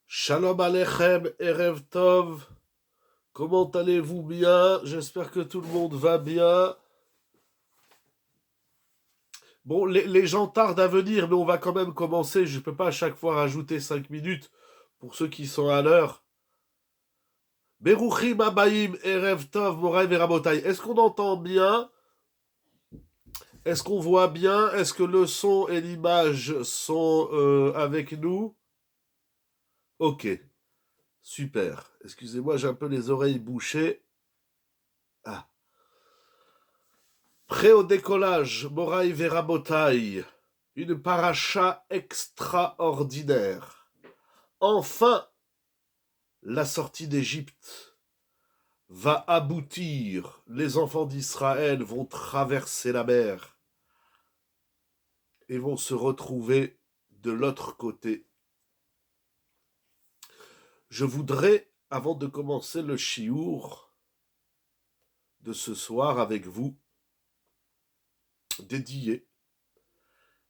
Shalom Aleichem, Erev Tov. Comment allez-vous bien? J'espère que tout le monde va bien. Bon, les gens tardent à venir, mais on va quand même commencer. Je ne peux pas à chaque fois rajouter 5 minutes pour ceux qui sont à l'heure. Beruchim Abayim, Erev Tov, Moraï Verabotai. Est-ce qu'on entend bien? Est-ce qu'on voit bien? Est-ce que le son et l'image sont avec nous? Ok, super. Excusez-moi, j'ai un peu les oreilles bouchées. Ah. Prêt au décollage, Moraï Verabotai, une paracha extraordinaire. Enfin, la sortie d'Égypte va aboutir. Les enfants d'Israël vont traverser la mer et vont se retrouver de l'autre côté. Je voudrais, avant de commencer le chiour de ce soir avec vous, dédier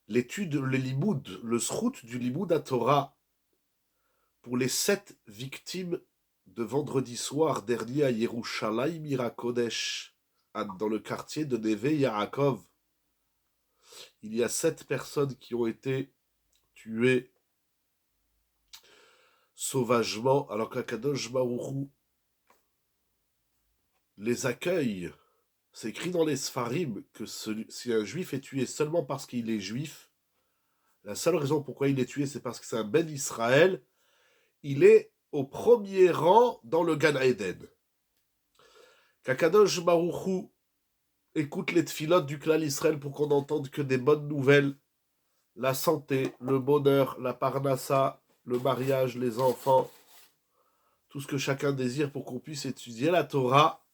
l'étude, le limoud, le srout du limoud à Torah pour les 7 victimes de vendredi soir dernier à Yerushalayim Irakodesh, dans le quartier de Neve Yaakov. Il y a 7 personnes qui ont été tuées sauvagement, alors qu'Akadosh Baruch Hu les accueille. C'est écrit dans les Sfarim que si un juif est tué seulement parce qu'il est juif, la seule raison pourquoi il est tué, c'est parce que c'est un Ben Israël, il est au premier rang dans le Gan Eden. Qu'Akadosh Baruch Hu écoute les tfilotes du clan Israël pour qu'on n'entende que des bonnes nouvelles. La santé, le bonheur, la parnassa, le mariage, les enfants, tout ce que chacun désire pour qu'on puisse étudier la Torah.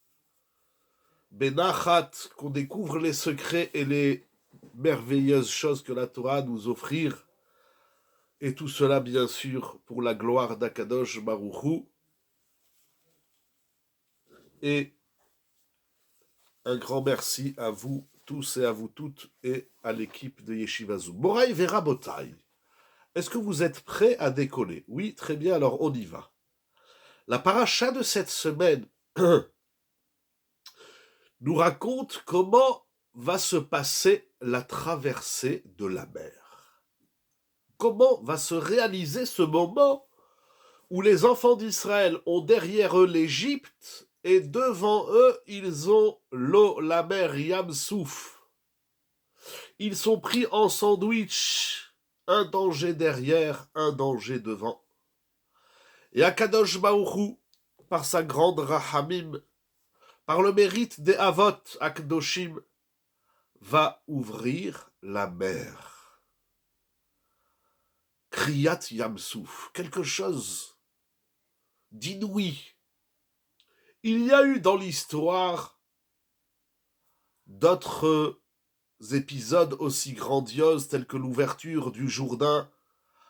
Benachat, qu'on découvre les secrets et les merveilleuses choses que la Torah a à nous offrir. Et tout cela, bien sûr, pour la gloire d'Akadosh Baruch Hu. Et un grand merci à vous tous et à vous toutes et à l'équipe de Yeshiva Zoom. Moraï Verabotai, est-ce que vous êtes prêts à décoller? Oui, très bien, alors on y va. La paracha de cette semaine nous raconte comment va se passer la traversée de la mer. Comment va se réaliser ce moment où les enfants d'Israël ont derrière eux l'Égypte et devant eux, ils ont l'eau, la mer Yam Souf. Ils sont pris en sandwich, un danger derrière, un danger devant. Et Akadosh Baruch Hu, par sa grande rahamim, par le mérite des Avot Akdoshim, va ouvrir la mer. Kriyat Yamsouf, quelque chose d'inouï. Il y a eu dans l'histoire d'autres épisodes aussi grandioses tels que l'ouverture du Jourdain,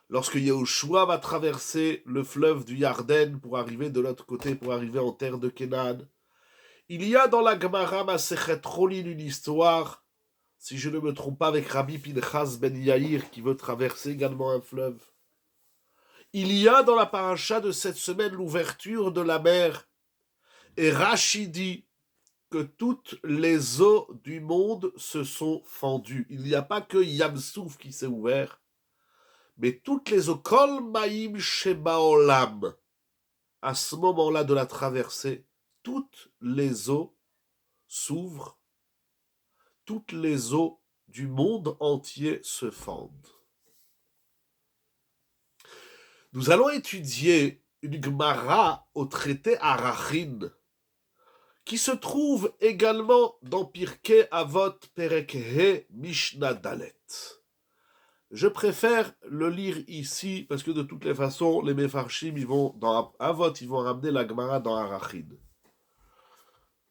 lorsque Yahushua va traverser le fleuve du Yarden pour arriver de l'autre côté, pour arriver en terre de Canaan. Il y a dans la Gemara Masechet Cholin une histoire, si je ne me trompe pas, avec Rabbi Pinchas ben Yair qui veut traverser également un fleuve. Il y a dans la paracha de cette semaine l'ouverture de la mer. Et Rashi dit que toutes les eaux du monde se sont fendues. Il n'y a pas que Yamsouf qui s'est ouvert, mais toutes les eaux, Kol Maïm Shebaolam, à ce moment-là de la traversée, toutes les eaux s'ouvrent, toutes les eaux du monde entier se fendent. Nous allons étudier une Gemara au traité Arachin, qui se trouve également dans Pirkei Avot Perek He Mishnah Dalet. Je préfère le lire ici parce que de toutes les façons, les Mefarshim, ils vont dans Avot, ils vont ramener la Gemara dans Arachin.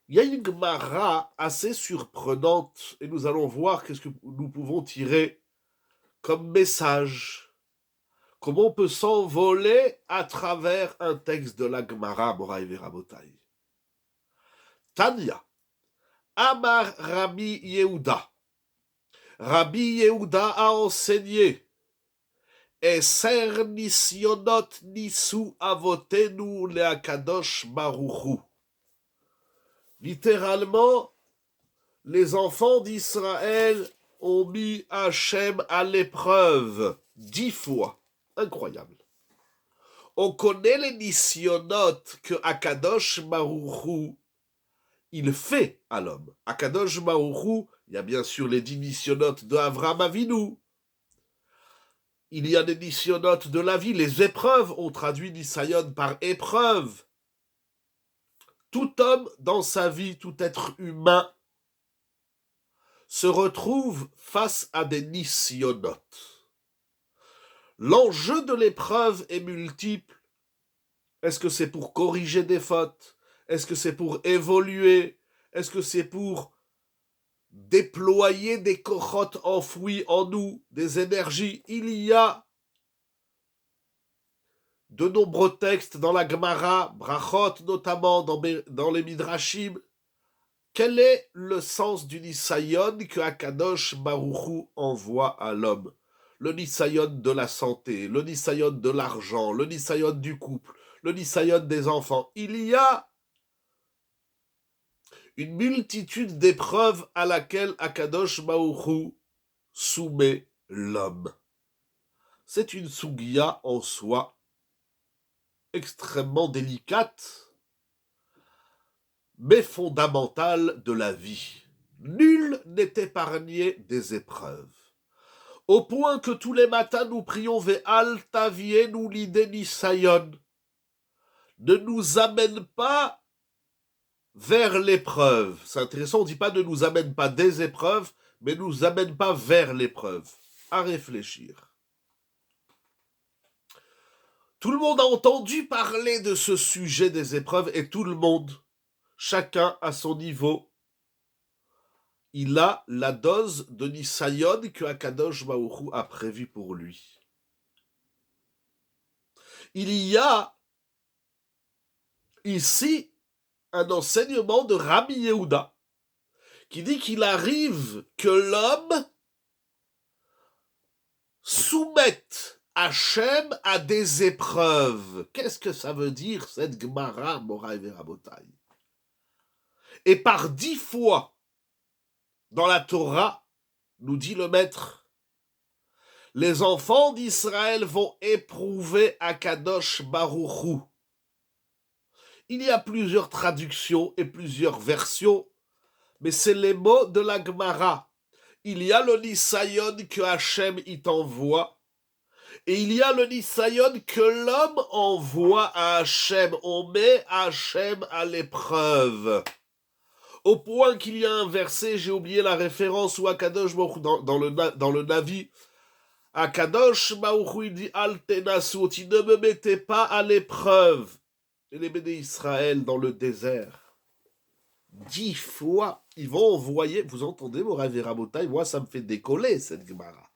Il y a une Gemara assez surprenante et nous allons voir qu'est-ce que nous pouvons tirer comme message. Comment on peut s'envoler à travers un texte de la Gemara, Moraï Verabotai. Tanya, Amar Rabbi Yehuda. Rabbi Yehuda a enseigné Eser nisionot nisu avotenu leakadosh baruchu. Littéralement, les enfants d'Israël ont mis Hachem à l'épreuve 10 fois. Incroyable. On connaît les nisionot que Akadosh Baruchu il fait à l'homme. Akadosh Baruchu, il y a bien sûr les 10 nisionotes de Avraham Avinu. Il y a des nisionotes de la vie, les épreuves, on traduit Nisayon par épreuve. Tout homme dans sa vie, tout être humain, se retrouve face à des nisionotes. L'enjeu de l'épreuve est multiple. Est-ce que c'est pour corriger des fautes? Est-ce que c'est pour évoluer? Est-ce que c'est pour déployer des kochot enfouis en nous, des énergies? Il y a de nombreux textes dans la Gemara, Brachot notamment, dans les Midrashim. Quel est le sens du Nisayon que Akadosh Baruchu envoie à l'homme? Le Nisayon de la santé, le Nisayon de l'argent, le Nisayon du couple, le Nisayon des enfants. Il y a une multitude d'épreuves à laquelle Akadosh Baruchu soumet l'homme. C'est une sugia en soi extrêmement délicate, mais fondamentale de la vie. Nul n'est épargné des épreuves. Au point que tous les matins nous prions Ve'al tavienu l'idée Nisayon. Ne nous amène pas vers l'épreuve. C'est intéressant, on ne dit pas ne nous amène pas des épreuves, mais ne nous amène pas vers l'épreuve. À réfléchir. Tout le monde a entendu parler de ce sujet des épreuves et tout le monde, chacun à son niveau, il a la dose de Nisayon que Akadosh Baruchu a prévu pour lui. Il y a ici un enseignement de Rabbi Yehuda qui dit qu'il arrive que l'homme soumette Hachem à des épreuves. Qu'est-ce que ça veut dire cette Gemara, Moraï Verabotai? Et par 10 fois dans la Torah, nous dit le maître, les enfants d'Israël vont éprouver Akadosh Baruchu. Il y a plusieurs traductions et plusieurs versions, mais c'est les mots de la Gemara. Il y a le Nisayon que Hachem y t'envoie, et il y a le Nisayon que l'homme envoie à Hachem. On met Hachem à l'épreuve. Au point qu'il y a un verset, j'ai oublié la référence, où Akadosh Baruch dans le Navi, Akadosh Baruch il dit Al tenasut, ne me mettez pas à l'épreuve. Et les béné Israël dans le désert, 10 fois, ils vont envoyer, vous entendez, mon Rav Rabotai, moi ça me fait décoller cette Gemara.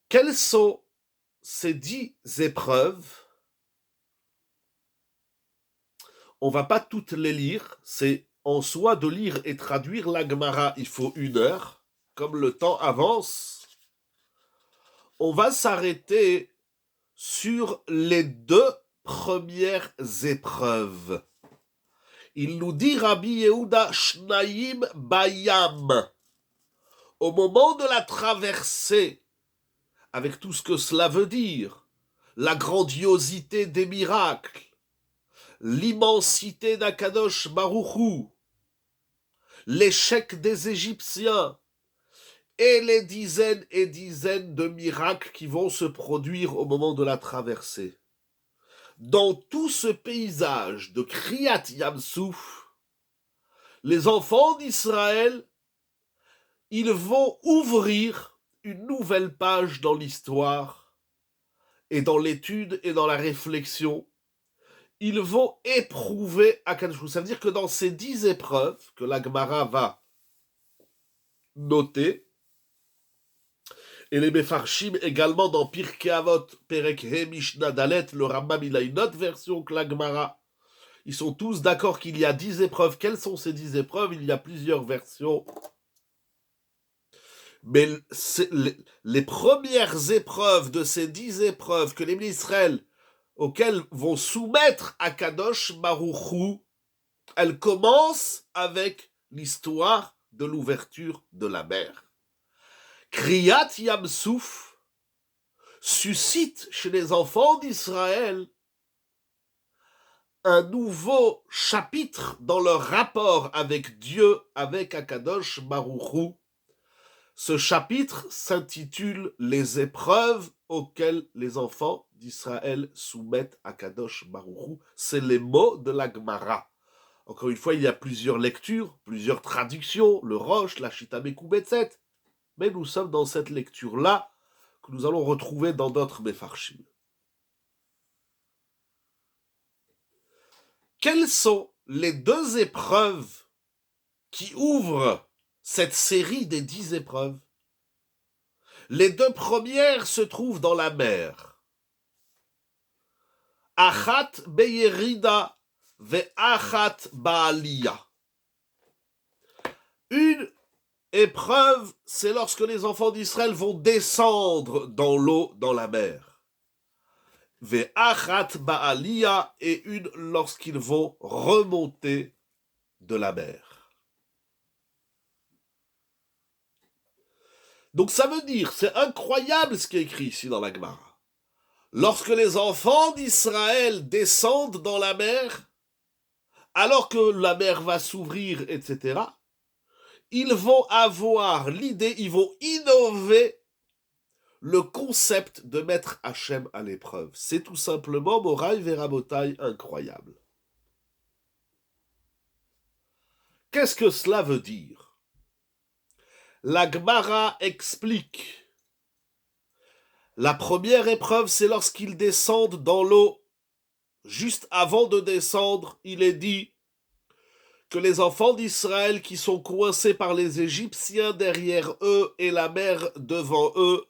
Quelles sont ces 10 épreuves? On va pas toutes les lire, c'est en soi de lire et traduire la Gemara, il faut 1 heure, comme le temps avance. On va s'arrêter sur les 2 premières épreuves. Il nous dit Rabbi Yehuda Shnaim Bayam. Au moment de la traversée, avec tout ce que cela veut dire, la grandiosité des miracles, l'immensité d'Akadosh Baruchu, l'échec des Égyptiens, et les dizaines et dizaines de miracles qui vont se produire au moment de la traversée. Dans tout ce paysage de Kriyat Yamsouf, les enfants d'Israël, ils vont ouvrir une nouvelle page dans l'histoire et dans l'étude et dans la réflexion. Ils vont éprouver Akadosh Baruch Hu. Ça veut dire que dans ces 10 épreuves que la Gemara va noter, et les Mefarshim également dans Pirkei Avot, Perek He Mishnah Dalet, le Rambam il a une autre version que la Gemara. Ils sont tous d'accord qu'il y a 10 épreuves. Quelles sont ces 10 épreuves? Il y a plusieurs versions. Mais les premières épreuves de ces 10 épreuves que les Israël auxquelles vont soumettre Akadosh Baruch Hu, elles commencent avec l'histoire de l'ouverture de la mer. Kriyat Yamsouf suscite chez les enfants d'Israël un nouveau chapitre dans leur rapport avec Dieu, avec Akadosh Baruch Hu. Ce chapitre s'intitule « Les épreuves auxquelles les enfants d'Israël soumettent Akadosh Baruch Hu ». C'est les mots de la Gemara. Encore une fois, il y a plusieurs lectures, plusieurs traductions, le Rosh, la Shita Mekubetset. Mais nous sommes dans cette lecture-là que nous allons retrouver dans d'autres Mefarshim. Quelles sont les deux épreuves qui ouvrent cette série des 10 épreuves? Les deux premières se trouvent dans la mer. Achat beyerida ve achat ba'aliyah. Une épreuve, c'est lorsque les enfants d'Israël vont descendre dans l'eau, dans la mer. Ve achat ba'aliyah, et une lorsqu'ils vont remonter de la mer. Donc ça veut dire, c'est incroyable ce qui est écrit ici dans la Gemara. Lorsque les enfants d'Israël descendent dans la mer, alors que la mer va s'ouvrir, etc., ils vont avoir l'idée, ils vont innover le concept de mettre Hachem à l'épreuve. C'est tout simplement, Moraï Verabotaï, incroyable. Qu'est-ce que cela veut dire? La Gemara explique. La première épreuve, c'est lorsqu'ils descendent dans l'eau. Juste avant de descendre, il est dit que les enfants d'Israël qui sont coincés par les Égyptiens derrière eux et la mer devant eux,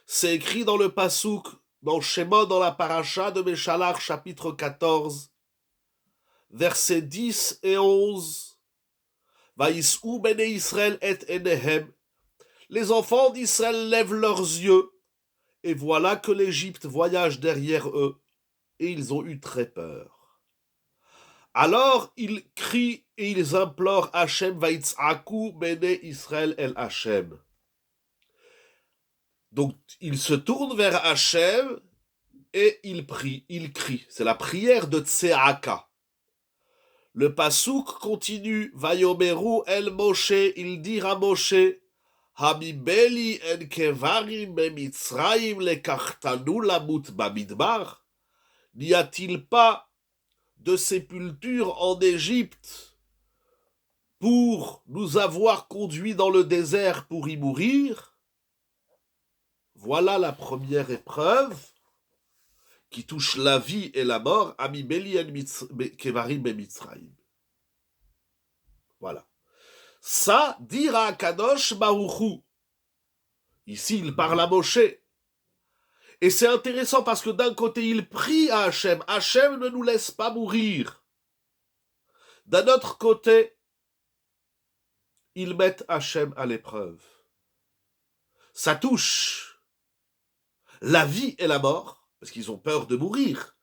c'est écrit dans le Passouk, dans Shemot, dans la paracha de Meshalach, chapitre 14, versets 10 et 11. Vaïsou bene Israël et enehem. Les enfants d'Israël lèvent leurs yeux, et voilà que l'Égypte voyage derrière eux, et ils ont eu très peur. Alors ils crient et ils implorent Hachem, Vaïtzaku bene Israël el Hachem. Donc ils se tournent vers Hachem et ils prient, ils crient. C'est la prière de Tseaka. Le Passouk continue, Vayomeru el Moshe, ils dirent à Moshe, Hamibeli en kevarim bemitzraim lekachtanu lamut bamidbar. N'y a-t-il pas de sépulture en Égypte pour nous avoir conduits dans le désert pour y mourir? Voilà la première épreuve qui touche la vie et la mort, Hamibeli en kevarim bemitzraim. Voilà. Ça, dire à Kadosh Baruch Hu. Ici, il parle à Moshe. Et c'est intéressant parce que d'un côté, il prie à Hachem. Hachem ne nous laisse pas mourir. D'un autre côté, ils mettent Hachem à l'épreuve. Ça touche la vie et la mort, parce qu'ils ont peur de mourir.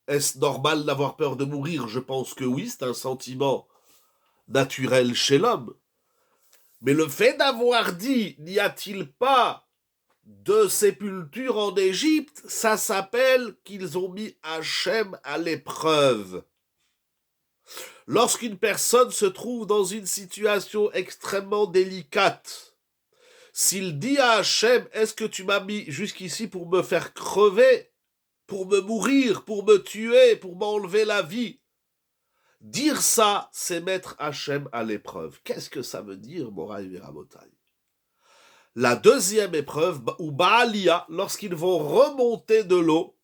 Est-ce normal d'avoir peur de mourir? Je pense que oui, c'est un sentiment naturel chez l'homme. Mais le fait d'avoir dit, n'y a-t-il pas de sépulture en Égypte, ça s'appelle qu'ils ont mis Hachem à l'épreuve. Lorsqu'une personne se trouve dans une situation extrêmement délicate, s'il dit à Hachem, est-ce que tu m'as mis jusqu'ici pour me faire crever, pour me mourir, pour me tuer, pour m'enlever la vie? Dire ça, c'est mettre Hachem à l'épreuve. Qu'est-ce que ça veut dire, Moraï Verabotaï? La deuxième épreuve, ou Ba'aliyah, lorsqu'ils vont remonter de l'eau,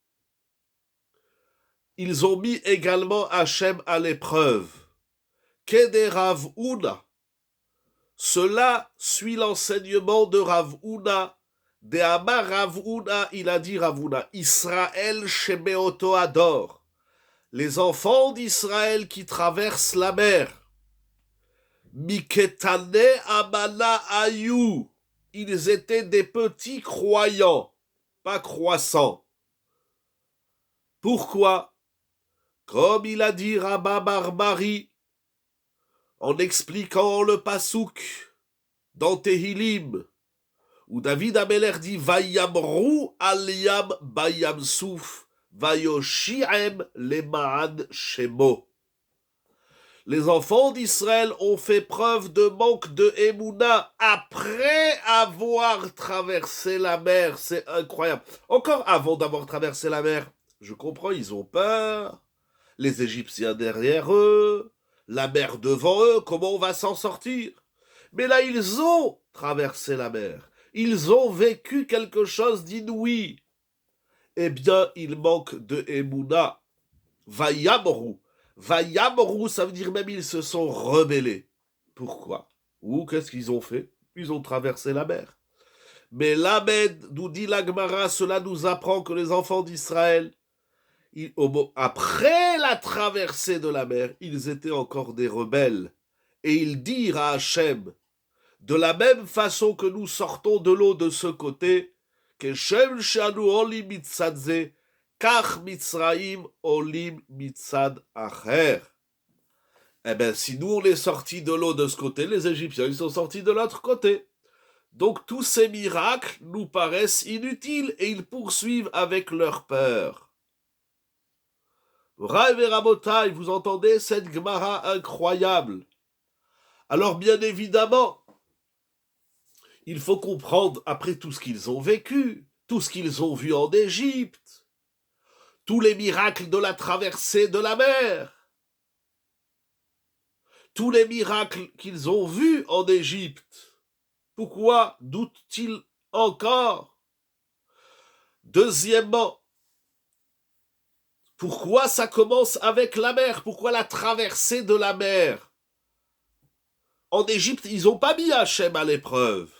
ils ont mis également Hachem à l'épreuve. Kede Rav Huna. Cela suit l'enseignement de Rav Huna. De Amar Rav Huna, il a dit Rav Huna, Israël Shebeoto Ador. Les enfants d'Israël qui traversent la mer. Miketane amana ayu. Ils étaient des petits croyants, pas croissants. Pourquoi? Comme il a dit Rabba Barbari, en expliquant le pasouk dans Tehilim, où David Ameler dit Vayamru al-yam bayam souf, Vayoshi'em lema'an shemo. Les enfants d'Israël ont fait preuve de manque de Emouna après avoir traversé la mer. C'est incroyable. Encore avant d'avoir traversé la mer, je comprends, ils ont peur. Les Égyptiens derrière eux, la mer devant eux, comment on va s'en sortir? Mais là, ils ont traversé la mer. Ils ont vécu quelque chose d'inouï. Eh bien, il manque de Emouna. Vayamru. Vayamru, ça veut dire même ils se sont rebellés. Pourquoi? Ou qu'est-ce qu'ils ont fait? Ils ont traversé la mer. Mais l'Amed, nous dit la Gemara, cela nous apprend que les enfants d'Israël, après la traversée de la mer, ils étaient encore des rebelles. Et ils dirent à Hachem, de la même façon que nous sortons de l'eau de ce côté, que Shem Shanu Olim Mitzadze, Kach Mitzraim Olim Mitzad Acher. Eh bien, si nous on est sortis de l'eau de ce côté, les Égyptiens ils sont sortis de l'autre côté. Donc tous ces miracles nous paraissent inutiles et ils poursuivent avec leur peur. Rav et Rabotai, vous entendez cette Gemara incroyable? Alors bien évidemment, il faut comprendre, après tout ce qu'ils ont vécu, tout ce qu'ils ont vu en Égypte, tous les miracles de la traversée de la mer, tous les miracles qu'ils ont vus en Égypte, pourquoi doutent-ils encore? Deuxièmement, pourquoi ça commence avec la mer? Pourquoi la traversée de la mer? En Égypte, ils n'ont pas mis Hachem à l'épreuve.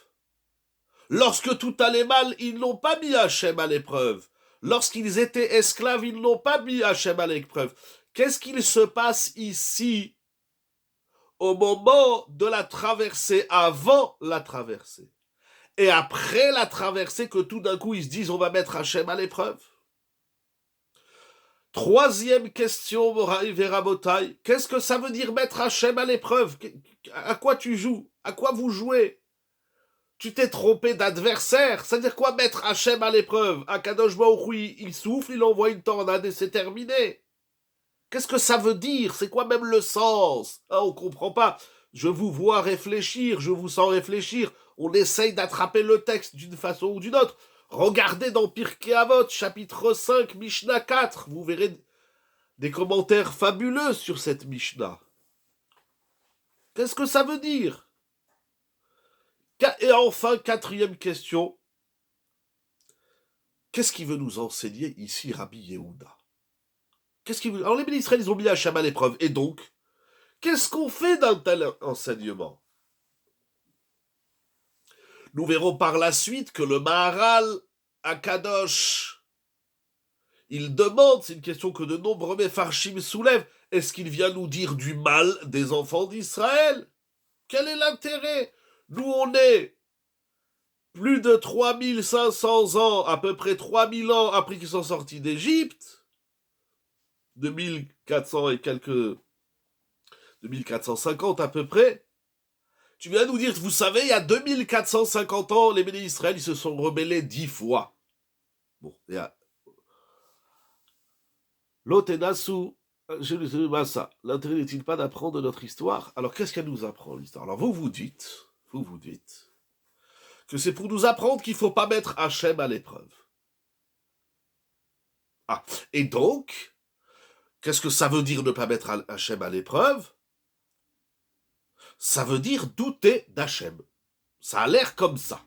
Lorsque tout allait mal, ils n'ont pas mis Hachem à l'épreuve. Lorsqu'ils étaient esclaves, ils n'ont pas mis Hachem à l'épreuve. Qu'est-ce qu'il se passe ici au moment de la traversée, avant la traversée, et après la traversée, que tout d'un coup ils se disent on va mettre Hachem à l'épreuve? Troisième question, Moraï Verabotai, qu'est-ce que ça veut dire mettre Hachem à l'épreuve? À quoi tu joues? À quoi vous jouez? Tu t'es trompé d'adversaire. C'est-à-dire quoi mettre Hachem à l'épreuve? Akadosh Baruch Hu, il souffle, il envoie une tornade et c'est terminé. Qu'est-ce que ça veut dire? C'est quoi même le sens? On comprend pas. Je vous vois réfléchir, je vous sens réfléchir. On essaye d'attraper le texte d'une façon ou d'une autre. Regardez dans Pirkei Avot, chapitre 5, Mishnah 4. Vous verrez des commentaires fabuleux sur cette Mishnah. Qu'est-ce que ça veut dire? Et enfin, quatrième question. Qu'est-ce qu'il veut nous enseigner ici, Rabbi Yehuda? Alors les bénis Israël, ils ont mis Hachem à l'épreuve. Et donc, qu'est-ce qu'on fait d'un tel enseignement? Nous verrons par la suite que le Maharal Akadosh, il demande, c'est une question que de nombreux Mefarshim soulèvent, est-ce qu'il vient nous dire du mal des enfants d'Israël? Quel est l'intérêt? Nous, on est plus de 3500 ans, à peu près 3000 ans après qu'ils sont sortis d'Égypte, 2400 et quelques... 2450 à peu près. Tu viens nous dire, vous savez, il y a 2450 ans, les bénis d'Israël, ils se sont rebellés 10 fois. Bon, il y a... L'Otenasu, ça. L'intérêt n'est-il pas d'apprendre notre histoire? Alors, qu'est-ce qu'elle nous apprend, l'histoire? Alors, vous dites que c'est pour nous apprendre qu'il ne faut pas mettre Hachem à l'épreuve. Ah, et donc, qu'est-ce que ça veut dire ne pas mettre Hachem à l'épreuve? Ça veut dire douter d'Hachem. Ça a l'air comme ça.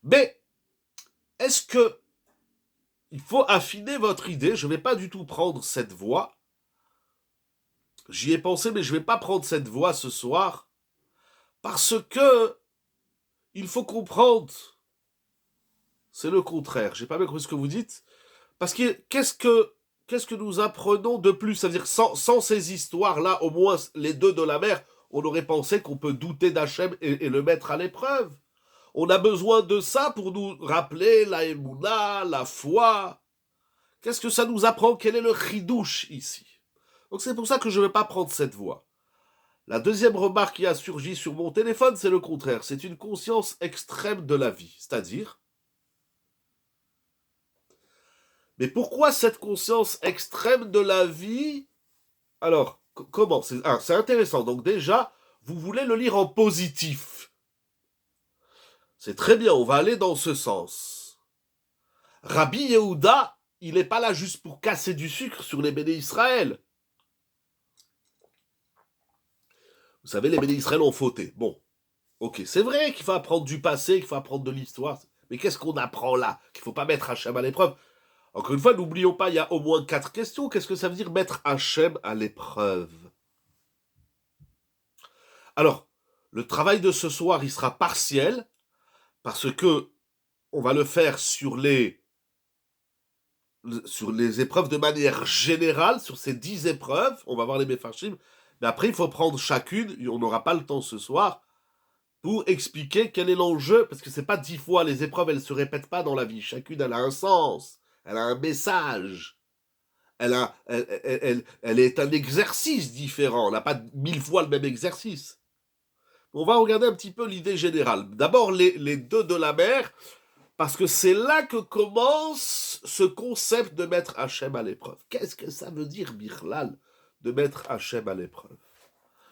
Mais, est-ce que il faut affiner votre idée? Je ne vais pas du tout prendre cette voie. J'y ai pensé, mais je ne vais pas prendre cette voie ce soir. Parce que il faut comprendre. C'est le contraire. Je n'ai pas bien compris ce que vous dites. Parce que qu'est-ce que nous apprenons de plus? C'est-à-dire, sans ces histoires-là, au moins les deux de la mer, on aurait pensé qu'on peut douter d'Hachem et le mettre à l'épreuve. On a besoin de ça pour nous rappeler la émouna, la foi. Qu'est-ce que ça nous apprend? Quel est le chidouche ici? Donc c'est pour ça que je ne vais pas prendre cette voie. La deuxième remarque qui a surgi sur mon téléphone, c'est le contraire. C'est une conscience extrême de la vie. C'est-à-dire, mais pourquoi cette conscience extrême de la vie? Alors, comment? C'est intéressant. Donc déjà, vous voulez le lire en positif. C'est très bien, on va aller dans ce sens. Rabbi Yehuda, il n'est pas là juste pour casser du sucre sur les béné Israël. Vous savez, les béné Israël ont fauté. Bon, ok, c'est vrai qu'il faut apprendre du passé, qu'il faut apprendre de l'histoire. Mais qu'est-ce qu'on apprend là? Qu'il ne faut pas mettre Hachem à l'épreuve. Encore une fois, n'oublions pas, il y a au moins 4 questions. Qu'est-ce que ça veut dire mettre Hachem à l'épreuve? Alors, le travail de ce soir, il sera partiel, parce que on va le faire sur les épreuves de manière générale, sur ces 10 épreuves. On va voir les Mefarshim. Mais après, il faut prendre chacune, on n'aura pas le temps ce soir, pour expliquer quel est l'enjeu, parce que c'est pas 10 fois, les épreuves, elles se répètent pas dans la vie. Chacune, elle a un sens, elle a un message, elle est un exercice différent, on n'a pas 1000 fois le même exercice. On va regarder un petit peu l'idée générale. D'abord, les deux de la mer, parce que c'est là que commence ce concept de mettre Hachem à l'épreuve. Qu'est-ce que ça veut dire, Birlal, de mettre Hachem à l'épreuve?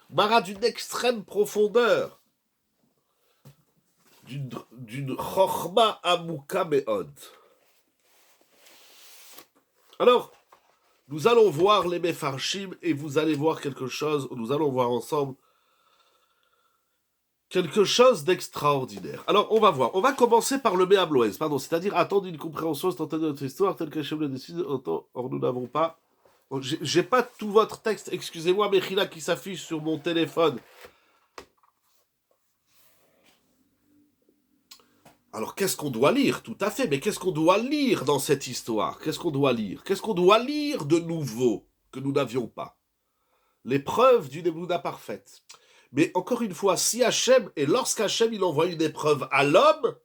Mara d'une extrême profondeur, d'une chorma amuka meod. Alors, nous allons voir les Mefarshim et vous allez voir quelque chose, nous allons voir ensemble quelque chose d'extraordinaire. Alors, on va voir. On va commencer par le Méabloès, c'est-à-dire attendre une compréhension instantanée de notre histoire telle que Hachem le décide. Or, nous n'avons pas. J'ai pas tout votre texte, excusez-moi, Mechila qui s'affiche sur mon téléphone. Alors, qu'est-ce qu'on doit lire? Tout à fait, mais qu'est-ce qu'on doit lire dans cette histoire? Qu'est-ce qu'on doit lire? Qu'est-ce qu'on doit lire de nouveau que nous n'avions pas? L'épreuve d'une émouna parfaite. Mais encore une fois, si Hachem, et lorsqu'Hachem il envoie une épreuve à l'homme,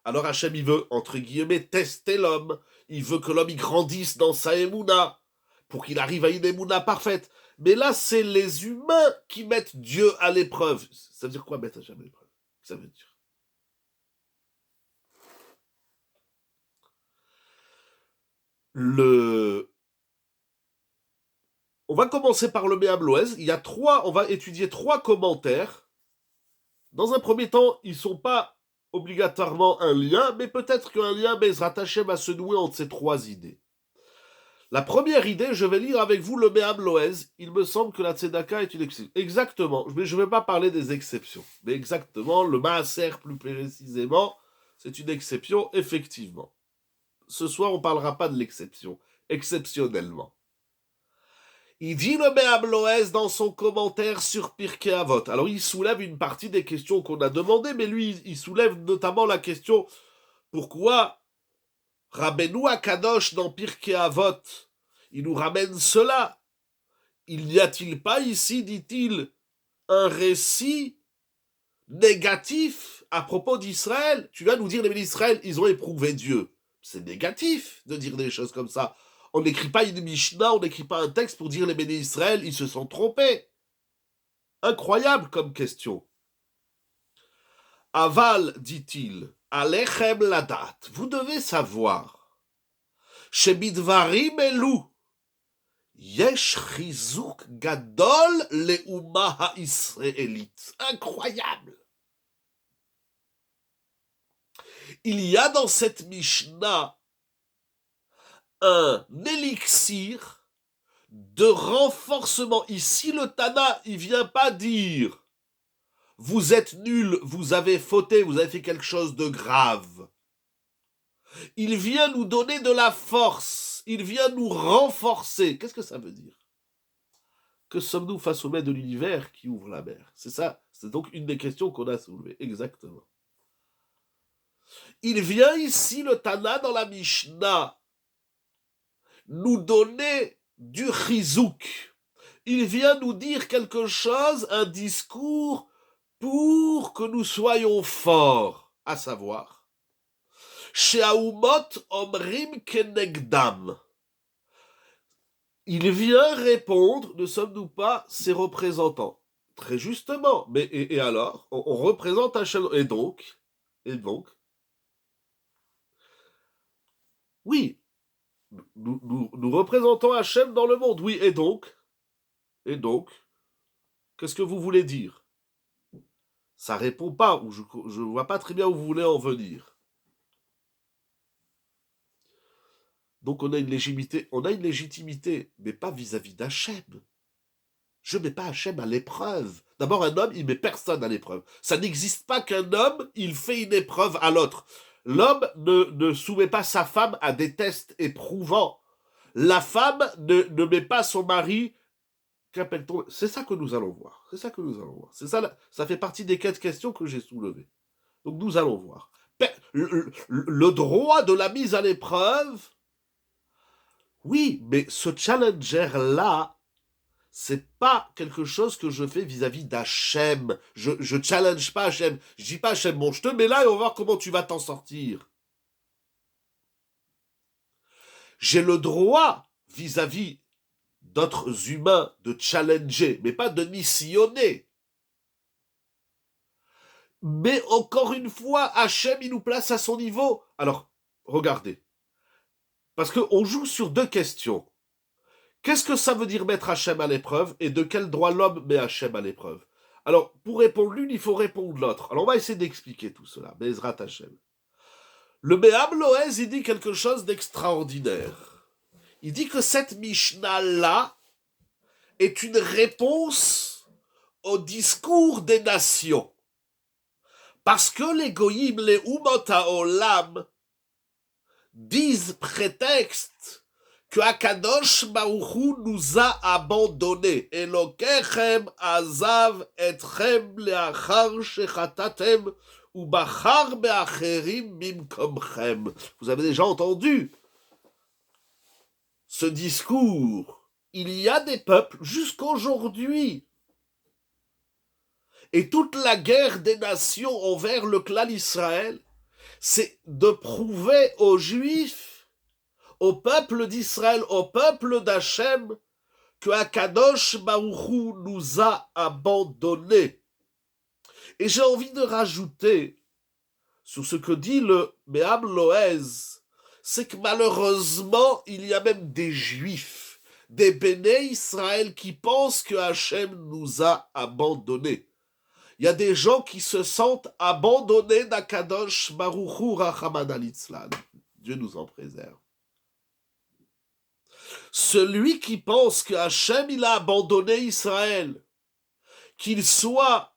alors Hachem il veut, entre guillemets, tester l'homme. Il veut que l'homme il grandisse dans sa émouna, pour qu'il arrive à une émouna parfaite. Mais là, c'est les humains qui mettent Dieu à l'épreuve. Ça veut dire quoi mettre Hachem à l'épreuve? Ça veut dire On va commencer par le Méabloès. On va étudier 3 commentaires. Dans un premier temps, ils ne sont pas obligatoirement un lien, mais peut-être qu'un lien Bezrat Hashem va se nouer entre ces 3 idées. La première idée, je vais lire avec vous le Méabloès. Il me semble que la Tzedaka est une exception. Exactement, mais je ne vais pas parler des exceptions. Mais exactement, le Maaser plus précisément, c'est une exception, effectivement. Ce soir, on ne parlera pas de l'exception, exceptionnellement. Il dit le Méabloès dans son commentaire sur Pirkei Avot. Alors, il soulève une partie des questions qu'on a demandées, mais lui, il soulève notamment la question pourquoi Rabbeinu Akadosh dans Pirkei Avot, il nous ramène cela. Il n'y a-t-il pas ici, dit-il, un récit négatif à propos d'Israël? Tu vas nous dire, les bénis d'Israël, ils ont éprouvé Dieu. C'est négatif de dire des choses comme ça. On n'écrit pas une Mishnah, on n'écrit pas un texte pour dire les bénis d'Israël, ils se sont trompés. Incroyable comme question. Aval, dit-il, Alechem ladat, vous devez savoir, Shebidvarim elu, Yesh chizuk gadol leuma ha'israélite. Incroyable. Il y a dans cette Mishnah un élixir de renforcement. Ici, le Tana, il vient pas dire vous êtes nul, vous avez fauté, vous avez fait quelque chose de grave. Il vient nous donner de la force, il vient nous renforcer. Qu'est-ce que ça veut dire? Que sommes-nous face au maître de l'univers qui ouvre la mer? C'est ça, c'est donc une des questions qu'on a soulevées, exactement. Il vient ici, le Tana, dans la Mishnah, nous donner du chizouk. Il vient nous dire quelque chose, un discours pour que nous soyons forts, à savoir, Shehaumot omrim kenegdam. Il vient répondre, ne sommes-nous pas ses représentants? Très justement, mais et alors, on représente Hachem, et donc, oui, nous représentons Hachem dans le monde, oui, et donc, qu'est-ce que vous voulez dire? Ça répond pas, ou je vois pas très bien où vous voulez en venir. Donc on a une légitimité, mais pas vis-à-vis d'Hachem. Je ne mets pas Hachem à l'épreuve. D'abord, un homme, il met personne à l'épreuve. Ça n'existe pas qu'un homme, il fait une épreuve à l'autre. L'homme ne soumet pas sa femme à des tests éprouvants. La femme ne met pas son mari. C'est ça que nous allons voir. Ça fait partie des 4 questions que j'ai soulevées. Donc nous allons voir. Le droit de la mise à l'épreuve, oui, mais ce challenger-là, c'est pas quelque chose que je fais vis-à-vis d'Hachem. Je challenge pas Hachem. Je dis pas Hachem, bon, je te mets là et on va voir comment tu vas t'en sortir. J'ai le droit vis-à-vis d'autres humains de challenger, mais pas de missionner. Mais encore une fois, Hachem, il nous place à son niveau. Alors, regardez. Parce qu'on joue sur 2 questions. Qu'est-ce que ça veut dire mettre Hachem à l'épreuve et de quel droit l'homme met Hachem à l'épreuve? Alors, pour répondre l'une, il faut répondre l'autre. Alors, on va essayer d'expliquer tout cela. Bezrat Hachem. Le Me'am Loez, il dit quelque chose d'extraordinaire. Il dit que cette Mishnah-là est une réponse au discours des nations. Parce que les Goyim, les Umot HaOlam, disent prétexte que Akadosh Baruch Hu nous a abandonnés. Elokechem azav etchem leachar shechatatem ubachar beacherim mimkomchem. Vous avez déjà entendu ce discours. Il y a des peuples jusqu'aujourd'hui. Et toute la guerre des nations envers le clan Israël, c'est de prouver aux Juifs, au peuple d'Israël, au peuple d'Hachem, que Akadosh Baruch Hu nous a abandonnés. Et j'ai envie de rajouter sur ce que dit le Me'am Loez, c'est que malheureusement, il y a même des Juifs, des Béné Israël qui pensent que Hachem nous a abandonnés. Il y a des gens qui se sentent abandonnés d'Akadosh Baruch Hu Rachaman al-Itzlan. Dieu nous en préserve. Celui qui pense que Hachem il a abandonné Israël, qu'il soit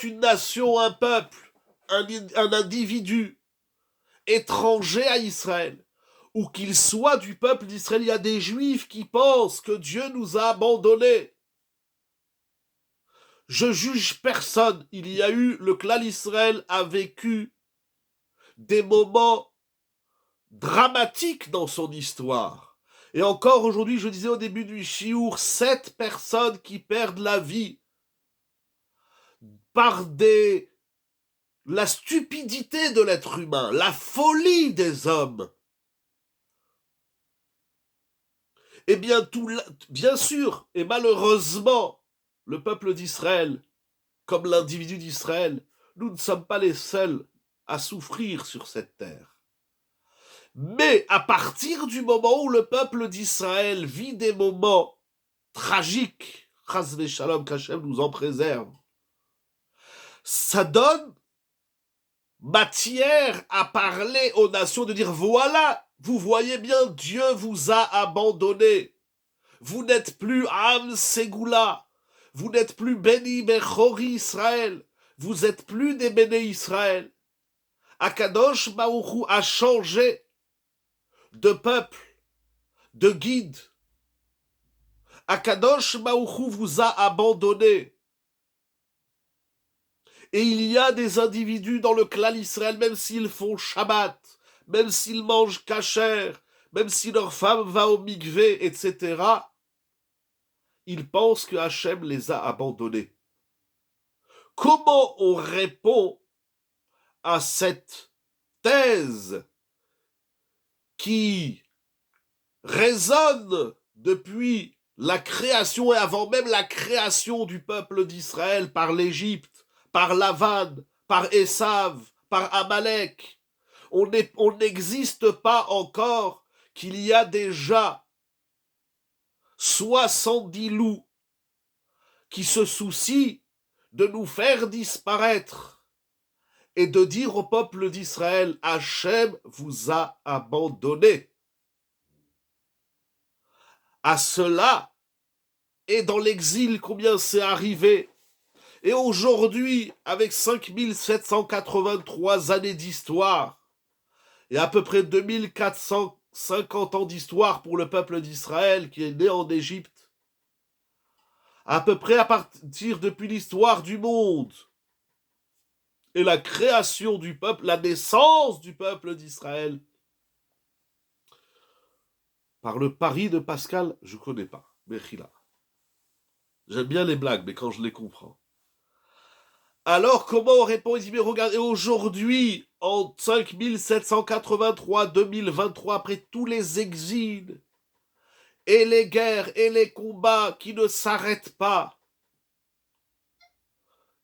une nation, un peuple, un individu étranger à Israël, ou qu'il soit du peuple d'Israël, il y a des Juifs qui pensent que Dieu nous a abandonnés. Je juge personne. Il y a eu, le clan Israël a vécu des moments dramatiques dans son histoire. Et encore aujourd'hui, je disais au début du Chiour, 7 personnes qui perdent la vie par la stupidité de l'être humain, la folie des hommes. Eh bien, bien sûr, et malheureusement, le peuple d'Israël, comme l'individu d'Israël, nous ne sommes pas les seuls à souffrir sur cette terre. Mais à partir du moment où le peuple d'Israël vit des moments tragiques, Chas v'Shalom, qu'Hachem nous en préserve, ça donne matière à parler aux nations, de dire voilà, vous voyez bien, Dieu vous a abandonné. Vous n'êtes plus Am Ségoula. Vous n'êtes plus Béni Bechori Israël. Vous n'êtes plus des Béné Israël. Akadosh Baruch Hu a changé de peuple, de guide. Akadosh Baruch Hu vous a abandonné. Et il y a des individus dans le clan Israël, même s'ils font Shabbat, même s'ils mangent kasher, même si leur femme va au mikvé, etc., ils pensent que Hachem les a abandonnés. Comment on répond à cette thèse qui résonne depuis la création et avant même la création du peuple d'Israël par l'Égypte, par Lavan, par Esav, par Amalek? On n'existe pas encore qu'il y a déjà 70 loups qui se soucient de nous faire disparaître et de dire au peuple d'Israël, Hachem vous a abandonné. À cela, et dans l'exil, combien c'est arrivé. Et aujourd'hui, avec 5783 années d'histoire, et à peu près 2450 ans d'histoire pour le peuple d'Israël qui est né en Égypte, à peu près à partir depuis l'histoire du monde, et la création du peuple, la naissance du peuple d'Israël, par le pari de Pascal, je ne connais pas, Mechila. J'aime bien les blagues, mais quand je les comprends. Alors, comment on répond? Il dit, mais regardez, aujourd'hui, en 5783, 2023, après tous les exils, et les guerres, et les combats qui ne s'arrêtent pas,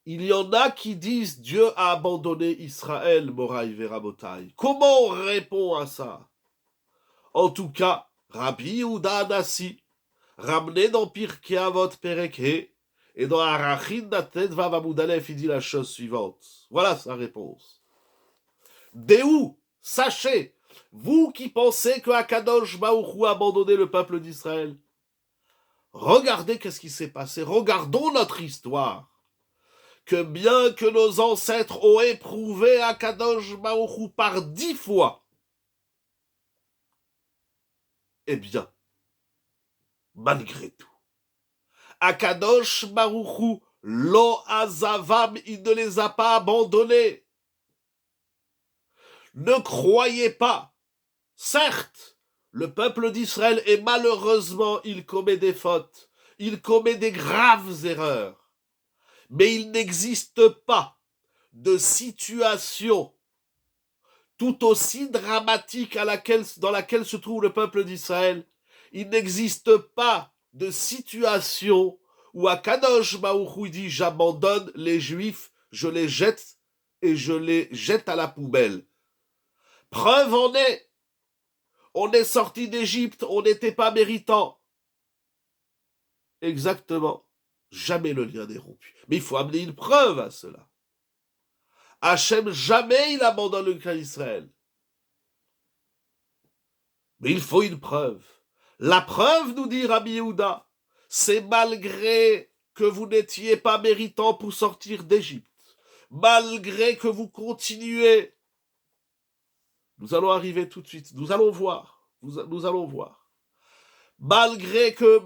il y en a qui disent, Dieu a abandonné Israël, Moraï Verabotai. Comment on répond à ça? En tout cas, Rabbi Yehuda Anassi, ramené dans Pirkei Avot Perek He, et dans Arachin Datet Vav Amud Aleph, il dit la chose suivante. Voilà sa réponse. Déou, sachez, vous qui pensez que Akadosh Baruch Hu a abandonné le peuple d'Israël, regardez qu'est-ce qui s'est passé, regardons notre histoire. Que bien que nos ancêtres ont éprouvé Akadosh Baruch Hu par 10 fois, eh bien, malgré tout, Akadosh Baruch Hu, Lo Azavam, il ne les a pas abandonnés. Ne croyez pas. Certes, le peuple d'Israël, et malheureusement, il commet des fautes, il commet des graves erreurs. Mais il n'existe pas de situation tout aussi dramatique dans laquelle se trouve le peuple d'Israël. Il n'existe pas de situation où Akadosh Baruch Hu dit j'abandonne les Juifs, je les jette et je les jette à la poubelle. Preuve en est, on est sorti d'Égypte, on n'était pas méritant. Exactement. Jamais le lien n'est rompu. Mais il faut amener une preuve à cela. Hachem, jamais il abandonne le clan d'Israël. Mais il faut une preuve. La preuve, nous dit Rabbi Yehuda, c'est malgré que vous n'étiez pas méritant pour sortir d'Égypte, malgré que vous continuez. Nous allons arriver tout de suite, nous allons voir, nous allons voir. Malgré que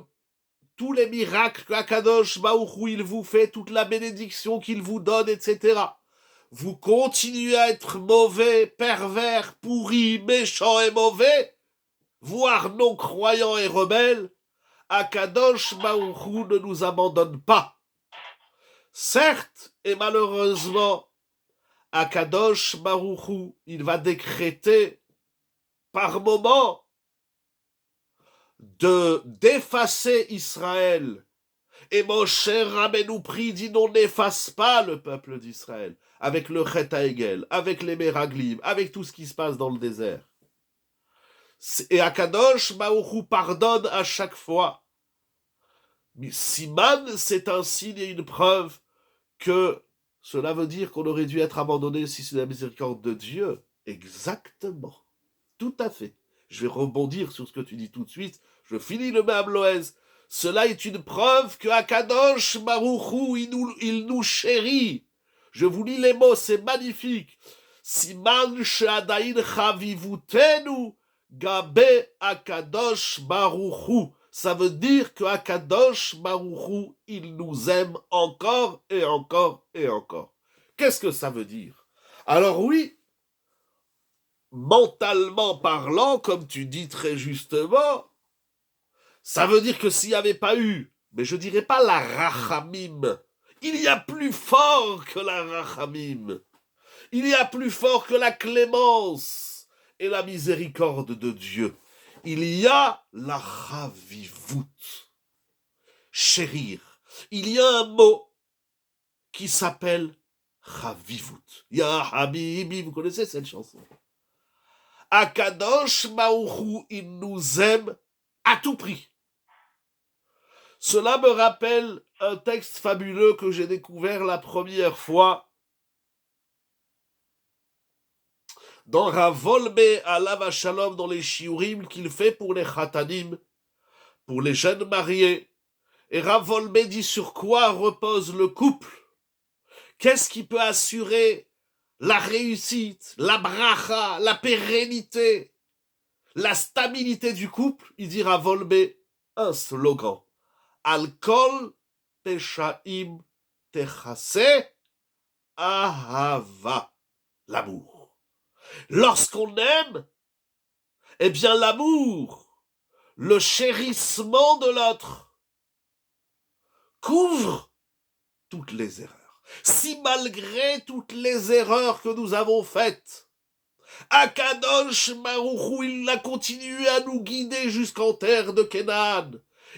tous les miracles qu'Akadosh Baruch Hu il vous fait, toute la bénédiction qu'il vous donne, etc., vous continuez à être mauvais, pervers, pourris, méchants et mauvais, voire non-croyants et rebelles, Akadosh Baruch Hu ne nous abandonne pas. Certes, et malheureusement, Akadosh Baruch Hu, il va décréter par moment d'effacer Israël. Et Moshe Rabbeinu prie, dit non, n'efface pas le peuple d'Israël, avec le Chet HaEgel, avec les Meraglim, avec tout ce qui se passe dans le désert. Et Akadosh Baruch Hu pardonne à chaque fois. Mais Siman, c'est un signe et une preuve que cela veut dire qu'on aurait dû être abandonné si c'est la miséricorde de Dieu. Exactement. Tout à fait. Je vais rebondir sur ce que tu dis tout de suite. Je finis le même Loez. Cela est une preuve que Akadosh Baruch Hu, il nous chérit. Je vous lis les mots, c'est magnifique. Siman she'adain chavivutenu gabe Akadosh Baruch Hu. Ça veut dire que Akadosh Baruch Hu, il nous aime encore et encore et encore. Qu'est-ce que ça veut dire? Alors oui, mentalement parlant, comme tu dis très justement, ça veut dire que s'il n'y avait pas eu, mais je dirais pas la rachamim, il y a plus fort que la rachamim, il y a plus fort que la clémence et la miséricorde de Dieu. Il y a la chavivut, chérir. Il y a un mot qui s'appelle chavivut. Ya habibi, vous connaissez cette chanson? Akadosh Baruch il nous aime à tout prix. Cela me rappelle un texte fabuleux que j'ai découvert la première fois dans Ravolbe Alav Shalom, dans les shiurim qu'il fait pour les chatanim, pour les jeunes mariés. Et Ravolbe dit sur quoi repose le couple. Qu'est-ce qui peut assurer la réussite, la bracha, la pérennité, la stabilité du couple? Il dit Ravolbe un slogan. Al-kol peshaim techase ahava. L'amour. Lorsqu'on aime, eh bien l'amour, le chérissement de l'autre, couvre toutes les erreurs. Si malgré toutes les erreurs que nous avons faites, Akadosh Baruch Hu, il a continué à nous guider jusqu'en terre de Canaan,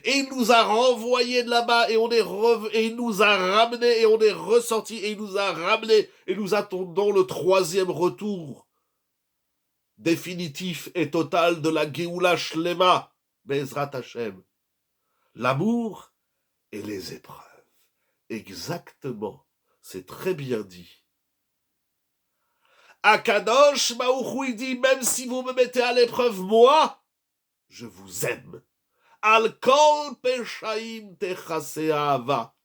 et il nous a renvoyés de là-bas, et il nous a ramenés, et on est ressortis, et il nous a ramenés, et nous attendons le troisième retour définitif et total de la Géoula Shlema, Bezrat Hashem. L'amour et les épreuves. Exactement. C'est très bien dit. Akadosh Baruch Hu dit, même si vous me mettez à l'épreuve, moi, je vous aime. Al kol peshaim techase ahava.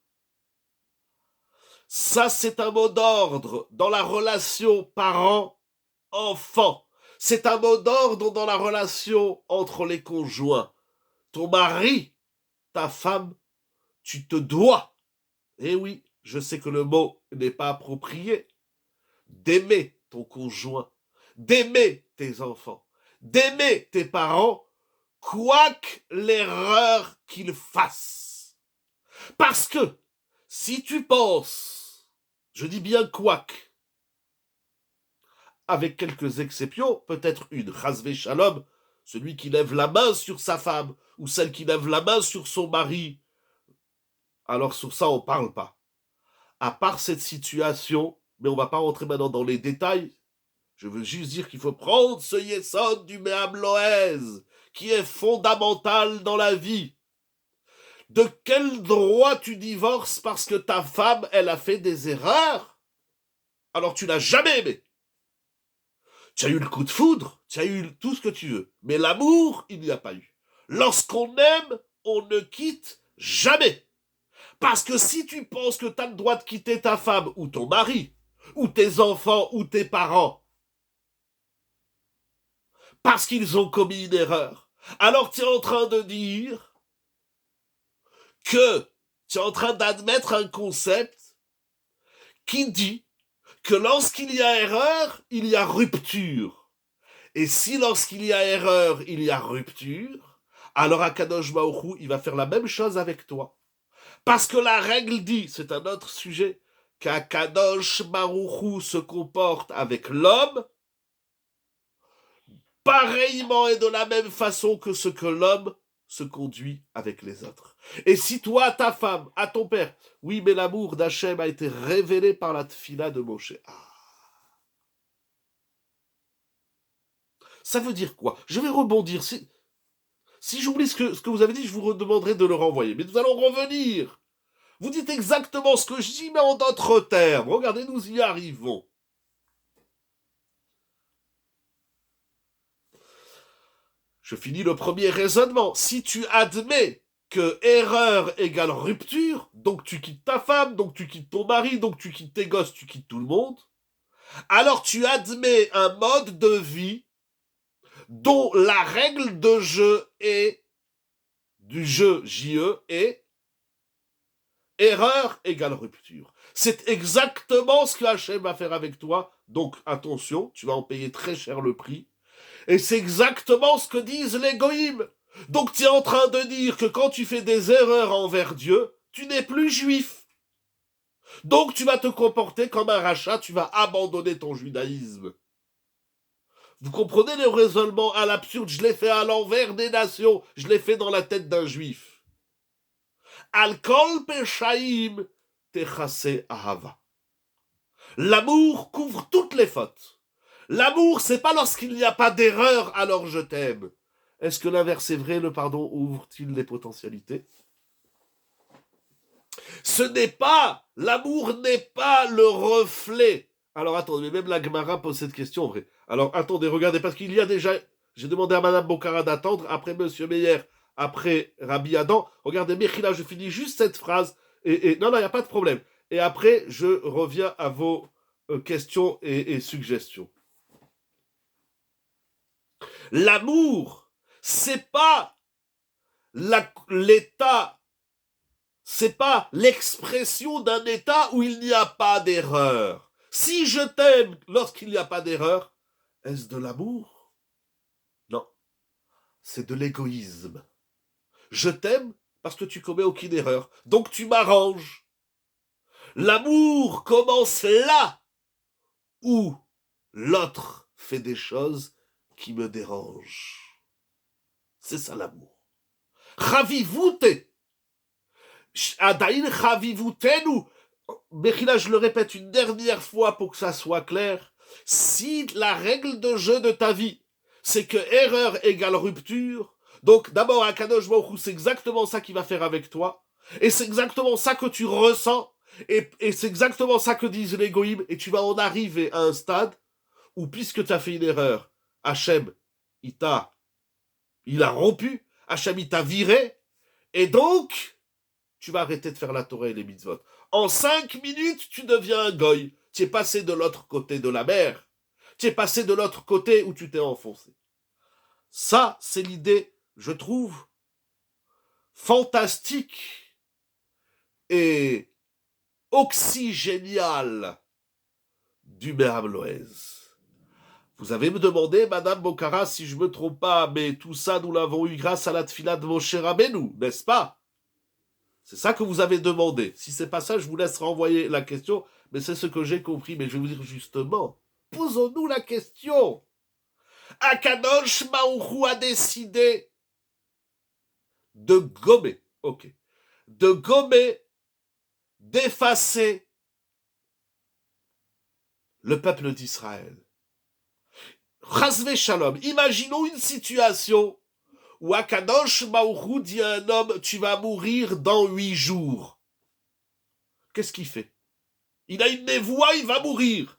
Ça, c'est un mot d'ordre dans la relation parent-enfant. C'est un mot d'ordre dans la relation entre les conjoints. Ton mari, ta femme, tu te dois, eh oui, je sais que le mot n'est pas approprié, d'aimer ton conjoint, d'aimer tes enfants, d'aimer tes parents, quoique l'erreur qu'ils fassent. Parce que si tu penses, je dis bien quoique, avec quelques exceptions, peut-être une, Chasvé Shalom, celui qui lève la main sur sa femme, ou celle qui lève la main sur son mari, alors sur ça on ne parle pas. À part cette situation, mais on ne va pas rentrer maintenant dans les détails, je veux juste dire qu'il faut prendre ce yesod du Me'am Loez, qui est fondamental dans la vie. De quel droit tu divorces parce que ta femme, elle a fait des erreurs? Alors tu l'as jamais aimé. Tu as eu le coup de foudre, tu as eu tout ce que tu veux. Mais l'amour, il n'y a pas eu. Lorsqu'on aime, on ne quitte jamais. Parce que si tu penses que tu as le droit de quitter ta femme, ou ton mari, ou tes enfants, ou tes parents, parce qu'ils ont commis une erreur, alors tu es en train de dire que tu es en train d'admettre un concept qui dit que lorsqu'il y a erreur, il y a rupture. Et si lorsqu'il y a erreur, il y a rupture, alors Akadosh Baruch Hu, il va faire la même chose avec toi. Parce que la règle dit, c'est un autre sujet, qu'Akadosh Baruch Hu se comporte avec l'homme pareillement et de la même façon que ce que l'homme se conduit avec les autres. Et si toi, ta femme, à ton père, oui, mais l'amour d'Hachem a été révélé par la tfila de Moshe. Ça veut dire quoi? Je vais rebondir. Si j'oublie ce que vous avez dit, je vous demanderai de le renvoyer. Mais nous allons revenir. Vous dites exactement ce que je dis, mais en d'autres termes. Regardez, nous y arrivons. Je finis le premier raisonnement. Si tu admets que erreur égale rupture, donc tu quittes ta femme, donc tu quittes ton mari, donc tu quittes tes gosses, tu quittes tout le monde, alors tu admets un mode de vie dont la règle de jeu est, du jeu JE est erreur égale rupture. C'est exactement ce que Hachem va faire avec toi. Donc attention, tu vas en payer très cher le prix. Et c'est exactement ce que disent les goïms. Donc tu es en train de dire que quand tu fais des erreurs envers Dieu, tu n'es plus juif. Donc tu vas te comporter comme un rachat, tu vas abandonner ton judaïsme. Vous comprenez le raisonnement à l'absurde? Je l'ai fait à l'envers des nations, je l'ai fait dans la tête d'un juif. Al kol peshaim techase ahava. L'amour couvre toutes les fautes. L'amour, c'est pas lorsqu'il n'y a pas d'erreur, alors je t'aime. Est-ce que l'inverse est vrai? Le pardon ouvre-t-il les potentialités? Ce n'est pas, l'amour n'est pas le reflet. Alors attendez, même la Gemara pose cette question en vrai. Alors attendez, regardez, parce qu'il y a déjà, j'ai demandé à Madame Bocara d'attendre, après Monsieur Meyer, après Rabbi Adam. Regardez, Mechila, je finis juste cette phrase, non, il n'y a pas de problème. Et après, je reviens à vos questions et suggestions. L'amour, c'est pas l'état, c'est pas l'expression d'un état où il n'y a pas d'erreur. Si je t'aime lorsqu'il n'y a pas d'erreur, est-ce de l'amour? Non, c'est de l'égoïsme. Je t'aime parce que tu commets aucune erreur, donc tu m'arranges. L'amour commence là où l'autre fait des choses qui me dérangent. C'est ça l'amour. Chavivute. Adaïn chavivutenu. Mechila, je le répète une dernière fois pour que ça soit clair. Si la règle de jeu de ta vie, c'est que erreur égale rupture, donc d'abord à Kadosh Baruch Hu, c'est exactement ça qu'il va faire avec toi, et c'est exactement ça que tu ressens, et c'est exactement ça que disent les goïms, et tu vas en arriver à un stade où, puisque tu as fait une erreur, Hachem, il a rompu, Hachem, il t'a viré, et donc, tu vas arrêter de faire la Torah et les mitzvot. En 5 minutes, tu deviens un goy. Tu es passé de l'autre côté de la mer. Tu es passé de l'autre côté où tu t'es enfoncé. Ça, c'est l'idée, je trouve, fantastique et oxygéniale du Beham Loez. Vous avez me demandé, Madame Bocara, si je me trompe pas, mais tout ça, nous l'avons eu grâce à la tfila de Moshe Rabbeinu, n'est-ce pas? C'est ça que vous avez demandé. Si c'est pas ça, je vous laisse renvoyer la question, mais c'est ce que j'ai compris. Mais je vais vous dire justement, posons-nous la question. Akadosh Baruch a décidé de gommer, de gommer, d'effacer le peuple d'Israël. Chasve Shalom. Imaginons une situation où Akadosh Baruch dit à un homme, tu vas mourir dans 8 jours. Qu'est-ce qu'il fait? Il a une névoie, il va mourir.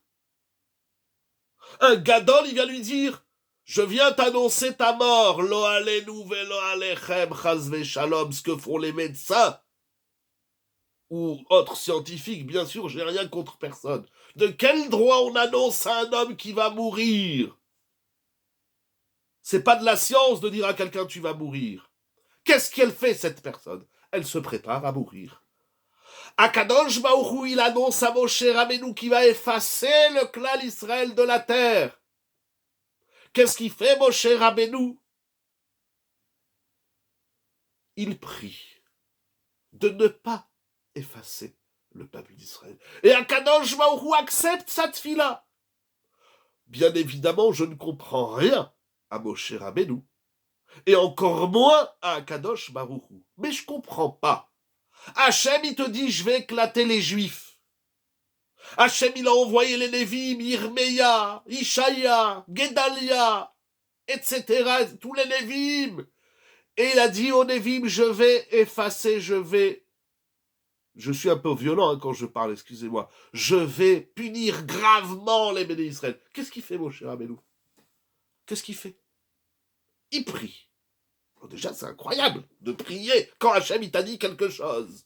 Un gadol, il vient lui dire, je viens t'annoncer ta mort, lo alenu velo alechem chasve shalom, ce que font les médecins ou autres scientifiques, bien sûr, j'ai rien contre personne. De quel droit on annonce à un homme qui va mourir? C'est pas de la science de dire à quelqu'un tu vas mourir. Qu'est-ce qu'elle fait, cette personne? Elle se prépare à mourir. Akadosh Baruch Hu, il annonce à Moshe Rabbeinu qui va effacer le clan Israël de la terre. Qu'est-ce qu'il fait, Moshe Rabbeinu? Il prie de ne pas effacer le peuple d'Israël. Et Akadosh Baruch Hu accepte cette tfila. Bien évidemment, je ne comprends rien à Moshe Rabbeinu, et encore moins à Akadosh Baruch Hu. Mais je comprends pas. Hachem, il te dit, je vais éclater les Juifs. Hachem, il a envoyé les Lévim, Yirmeya, Ishaïa, Gedalia, etc., tous les Lévim. Et il a dit aux Lévim, je vais effacer, je suis un peu violent quand je parle, excusez-moi, je vais punir gravement les bénis d'Israël. Qu'est-ce qu'il fait, mon cher Abelou? Qu'est-ce qu'il fait? Il prie. Alors déjà, c'est incroyable de prier quand Hachem il t'a dit quelque chose.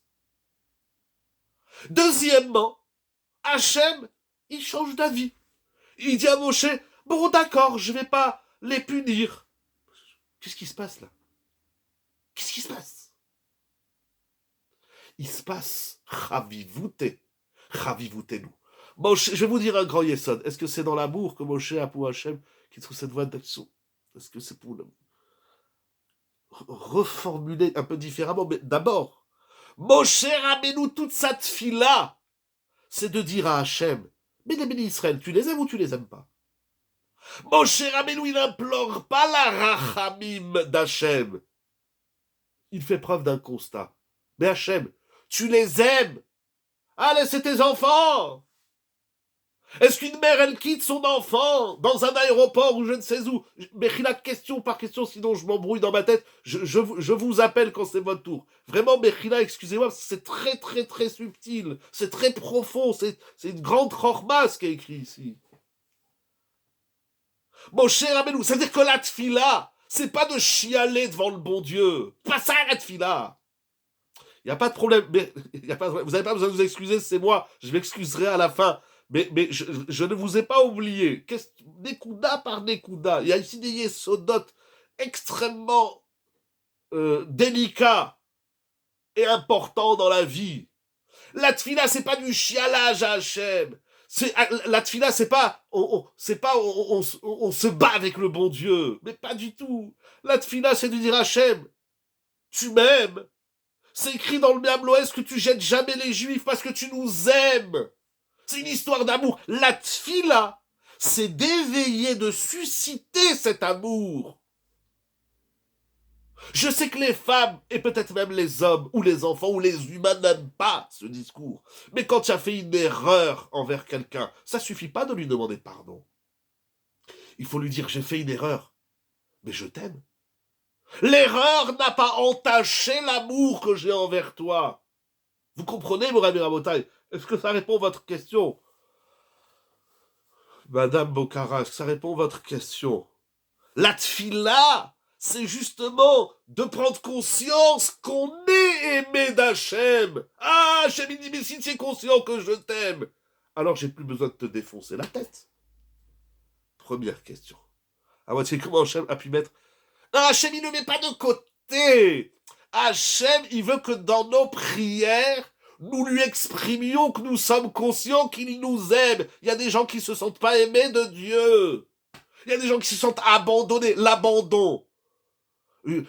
Deuxièmement, Hachem, il change d'avis. Il dit à Moshe, bon d'accord, je vais pas les punir. Qu'est-ce qui se passe là? Qu'est-ce qui se passe? Il se passe Chavivute. Ravivutenu. Moshe, je vais vous dire un grand yesod. Est-ce que c'est dans l'amour que Moshe a pour Hachem qui trouve cette voie d'action? Est-ce que c'est pour reformuler un peu différemment? Mais d'abord, Moshe Rabbeinu, toute sa tfila, c'est de dire à Hachem, mais les bénis Israël, tu les aimes ou tu les aimes pas? Moshe Rabbeinu, il n'implore pas la rachamim d'Hachem. Il fait preuve d'un constat. Mais Hachem, tu les aimes? Allez, c'est tes enfants! Est-ce qu'une mère, elle quitte son enfant dans un aéroport ou je ne sais où? Mais la question par question, sinon je m'embrouille dans ma tête. Je vous appelle quand c'est votre tour. Vraiment, Mechila, excusez-moi, c'est très très très subtil. C'est très profond. C'est une grande chorma ce qui est écrit ici. Mon cher Rabbeinu, c'est-à-dire que la tfila, c'est pas de chialer devant le bon Dieu. Pas ça la tfila. Il n'y a pas de problème. Mais, y a pas de problème. Vous n'avez pas besoin de vous excuser, c'est moi. Je m'excuserai à la fin. Mais je ne vous ai pas oublié. Nekuda par Nekuda. Il y a ici des yesodotes extrêmement délicats et importants dans la vie. La tfila, c'est pas du chialage à Hachem. La tfila, c'est pas on se bat avec le bon Dieu. Mais pas du tout. La tfila, c'est de dire Hachem, tu m'aimes. C'est écrit dans le Miam Loès que tu jettes jamais les Juifs parce que tu nous aimes. C'est une histoire d'amour. La tfila, c'est d'éveiller, de susciter cet amour. Je sais que les femmes, et peut-être même les hommes, ou les enfants, ou les humains n'aiment pas ce discours. Mais quand tu as fait une erreur envers quelqu'un, ça suffit pas de lui demander pardon. Il faut lui dire, j'ai fait une erreur, mais je t'aime. L'erreur n'a pas entaché l'amour que j'ai envers toi. Vous comprenez, mon ami Rabotai? Est-ce que ça répond à votre question? Madame Bokhara, est-ce que ça répond à votre question? La tfila, c'est justement de prendre conscience qu'on est aimé d'Hachem. Ah, Hachem, il dit, mais si tu es conscient que je t'aime, alors j'ai plus besoin de te défoncer la tête. Première question. À moitié, comment Hachem a pu mettre... Non, Hachem, il ne met pas de côté. Hachem, il veut que dans nos prières, nous lui exprimions que nous sommes conscients qu'il nous aime. Il y a des gens qui ne se sentent pas aimés de Dieu. Il y a des gens qui se sentent abandonnés. L'abandon.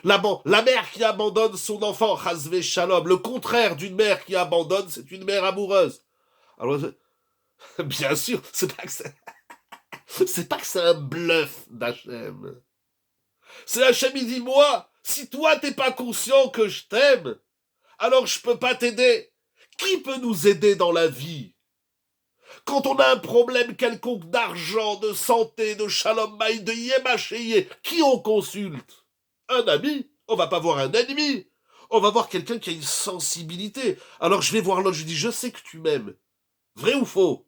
La mère qui abandonne son enfant, Chazvé Shalom. Le contraire d'une mère qui abandonne, c'est une mère amoureuse. Alors, bien sûr, c'est pas que c'est un bluff d'Hachem. C'est Hachem, il dit, moi, si toi t'es pas conscient que je t'aime, alors je peux pas t'aider. Qui peut nous aider dans la vie? Quand on a un problème quelconque d'argent, de santé, de shalom maï, de yémachéyé, qui on consulte? Un ami? On va pas voir un ennemi. On va voir quelqu'un qui a une sensibilité. Alors je vais voir l'autre, je dis, je sais que tu m'aimes. Vrai ou faux?